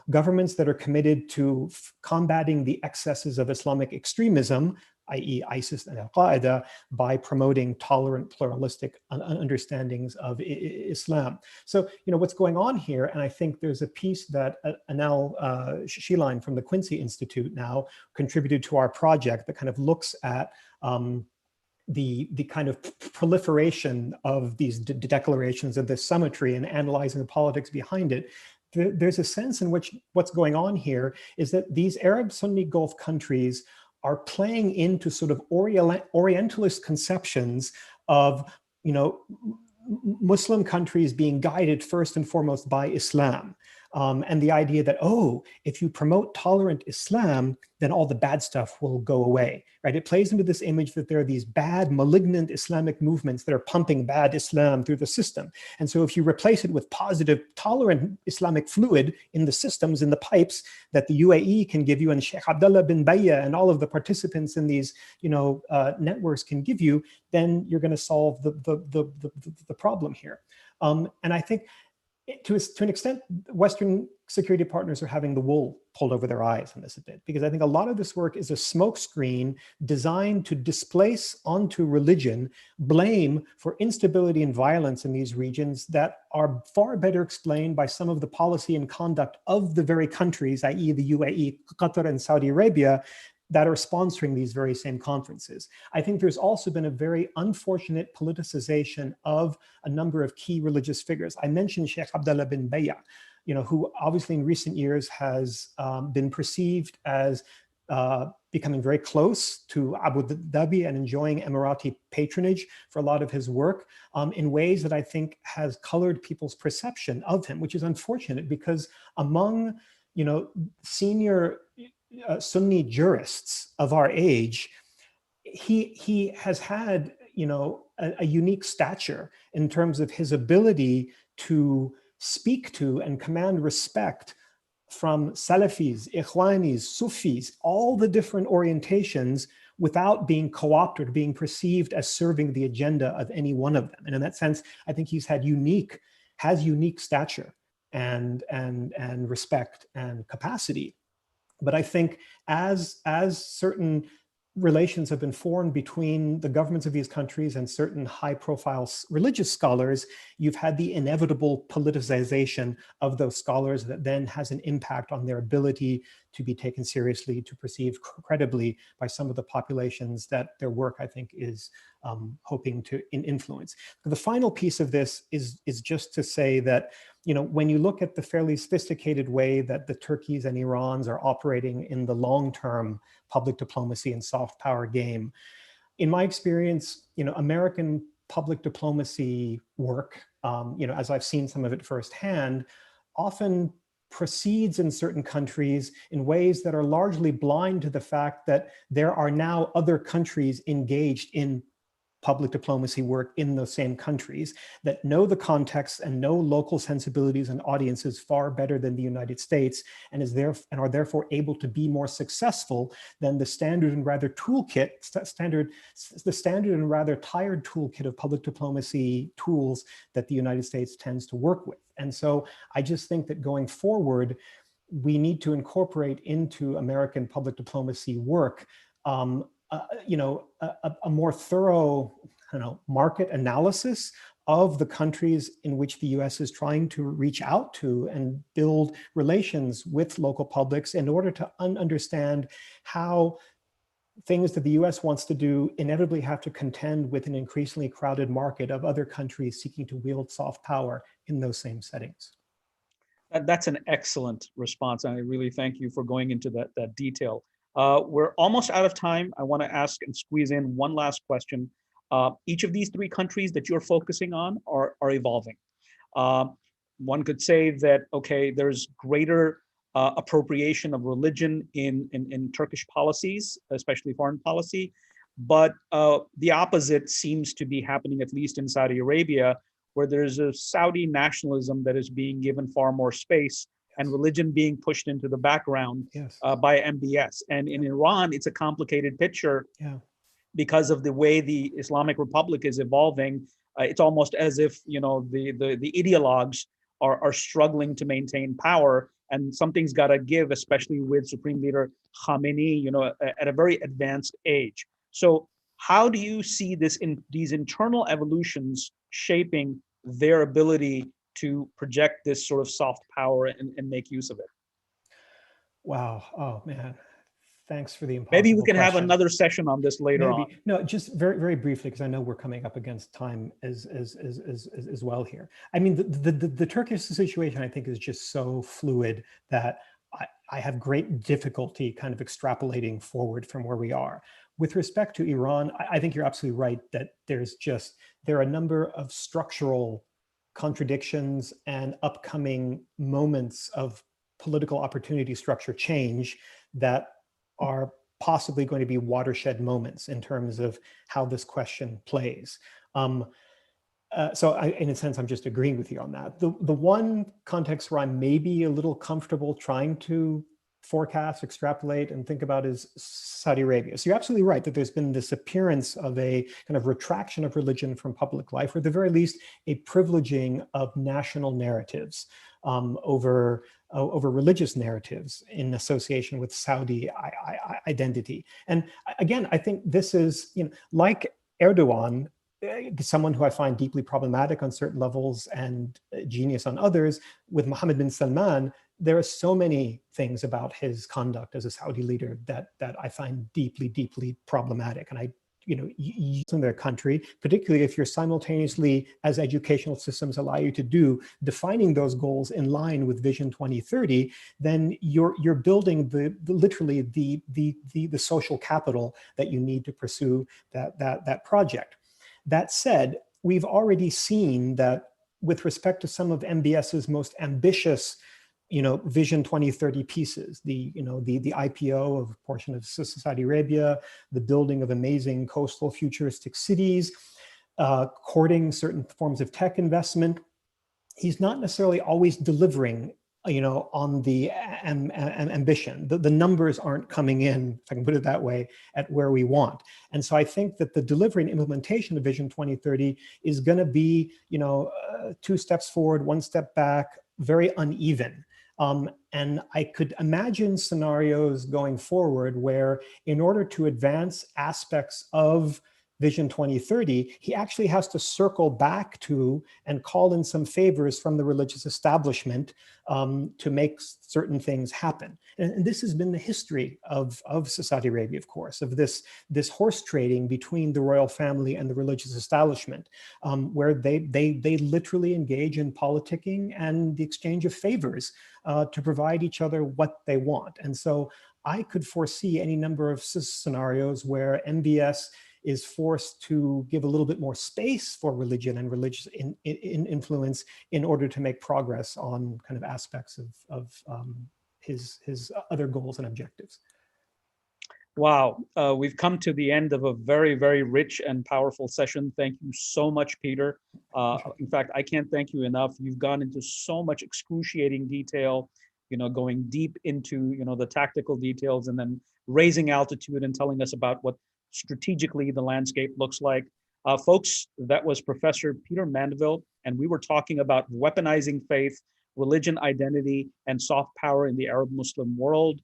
governments that are committed to combating the excesses of Islamic extremism, i.e. ISIS and Al-Qaeda, by promoting tolerant, pluralistic understandings of Islam. So, what's going on here, and I think there's a piece that Anel Shiline from the Quincy Institute now contributed to our project that kind of looks at the kind of proliferation of these declarations of this symmetry and analyzing the politics behind it. There's a sense in which what's going on here is that these Arab Sunni Gulf countries are playing into sort of Orientalist conceptions of, Muslim countries being guided first and foremost by Islam. And the idea that, if you promote tolerant Islam, then all the bad stuff will go away, right? It plays into this image that there are these bad, malignant Islamic movements that are pumping bad Islam through the system. And so if you replace it with positive, tolerant Islamic fluid in the systems, in the pipes that the UAE can give you, and Sheikh Abdullah bin Bayya and all of the participants in these, networks can give you, then you're going to solve the problem here. And I think, to an extent, Western security partners are having the wool pulled over their eyes on this a bit, because I think a lot of this work is a smokescreen designed to displace onto religion blame for instability and violence in these regions that are far better explained by some of the policy and conduct of the very countries, i.e. the UAE, Qatar, and Saudi Arabia, that are sponsoring these very same conferences. I think there's also been a very unfortunate politicization of a number of key religious figures. I mentioned Sheikh Abdullah bin Bayya, who obviously in recent years has been perceived as becoming very close to Abu Dhabi and enjoying Emirati patronage for a lot of his work in ways that I think has colored people's perception of him, which is unfortunate, because among, senior Sunni jurists of our age, he has had, a unique stature in terms of his ability to speak to and command respect from Salafis, Ikhwanis, Sufis, all the different orientations, without being co-opted, being perceived as serving the agenda of any one of them. And in that sense, I think he's had unique stature and respect and capacity. But I think as certain relations have been formed between the governments of these countries and certain high-profile religious scholars, you've had the inevitable politicization of those scholars that then has an impact on their ability to be taken seriously, to perceive credibly by some of the populations that their work, I think, is hoping to influence. The final piece of this is just to say that, when you look at the fairly sophisticated way that the Turkeys and Irans are operating in the long-term public diplomacy and soft power game, in my experience, American public diplomacy work, as I've seen some of it firsthand, often proceeds in certain countries in ways that are largely blind to the fact that there are now other countries engaged in public diplomacy work in those same countries that know the context and know local sensibilities and audiences far better than the United States, and are therefore able to be more successful than the standard and rather tired toolkit of public diplomacy tools that the United States tends to work with. And so I just think that going forward, we need to incorporate into American public diplomacy work a more thorough, market analysis of the countries in which the US is trying to reach out to and build relations with local publics in order to understand how things that the US wants to do inevitably have to contend with an increasingly crowded market of other countries seeking to wield soft power in those same settings.
That's an excellent response, and I really thank you for going into that detail. We're almost out of time. I want to ask and squeeze in one last question. Each of these three countries that you're focusing on are evolving. One could say that, okay, there's greater appropriation of religion in Turkish policies, especially foreign policy, but the opposite seems to be happening, at least in Saudi Arabia, where there's a Saudi nationalism that is being given far more space and religion being pushed into the background by MBS. And in Iran, it's a complicated picture because of the way the Islamic Republic is evolving. It's almost as if, you know, the ideologues are struggling to maintain power, and something's got to give, especially with Supreme Leader Khamenei, you know, at a very advanced age. So how do you see these internal evolutions shaping their ability to project this sort of soft power and make use of it?
Wow. Oh, man. Thanks for the impossible
Maybe we can
question.
have another session on this later on.
No, just very, very briefly, because I know we're coming up against time as well here. I mean, the Turkish situation, I think, is just so fluid that I have great difficulty kind of extrapolating forward from where we are. With respect to Iran, I think you're absolutely right that there are a number of structural contradictions and upcoming moments of political opportunity structure change that are possibly going to be watershed moments in terms of how this question plays. So in a sense, I'm just agreeing with you on that. The one context where I'm maybe a little comfortable trying to forecast, extrapolate, and think about is Saudi Arabia. So you're absolutely right that there's been this appearance of a kind of retraction of religion from public life, or at the very least, a privileging of national narratives over religious narratives in association with Saudi identity. And again, I think this is, you know, like Erdogan, someone who I find deeply problematic on certain levels and genius on others. With Mohammed bin Salman, there are so many things about his conduct as a Saudi leader that I find deeply, deeply problematic. And in their country, particularly if you're simultaneously, as educational systems allow you to do, defining those goals in line with Vision 2030, then you're building literally the social capital that you need to pursue that project. That said, we've already seen that with respect to some of MBS's most ambitious, Vision 2030 pieces, the IPO of a portion of Saudi Arabia, the building of amazing coastal futuristic cities, courting certain forms of tech investment. He's not necessarily always delivering, on the ambition. The numbers aren't coming in, if I can put it that way, at where we want. And so I think that the delivery and implementation of Vision 2030 is going to be, 2 steps forward, 1 step back, very uneven. And I could imagine scenarios going forward where, in order to advance aspects of Vision 2030, he actually has to circle back to and call in some favors from the religious establishment to make certain things happen. And this has been the history of Saudi Arabia, of course, of this horse trading between the royal family and the religious establishment, where they literally engage in politicking and the exchange of favors to provide each other what they want. And so I could foresee any number of scenarios where MBS is forced to give a little bit more space for religion and religious influence in order to make progress on kind of aspects of his other goals and objectives.
Wow, we've come to the end of a very, very rich and powerful session. Thank you so much, Peter. In fact, I can't thank you enough. You've gone into so much excruciating detail, going deep into, the tactical details, and then raising altitude and telling us about what strategically the landscape looks like. Folks, that was Professor Peter Mandeville, and we were talking about weaponizing faith, religion, identity, and soft power in the Arab Muslim world.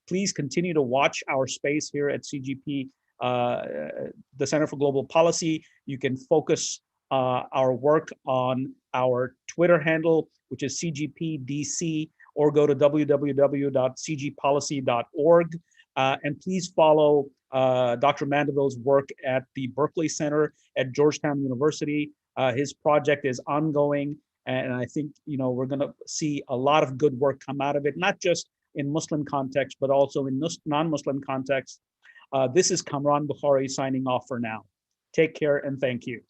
Please continue to watch our space here at CGP, the Center for Global Policy. You can focus our work on our Twitter handle, which is CGPDC, or go to www.cgpolicy.org. And please follow Dr. Mandeville's work at the Berkeley Center at Georgetown University. His project is ongoing, and I think we're going to see a lot of good work come out of it, not just in Muslim context, but also in non-Muslim context. This is Kamran Bukhari signing off for now. Take care and thank you.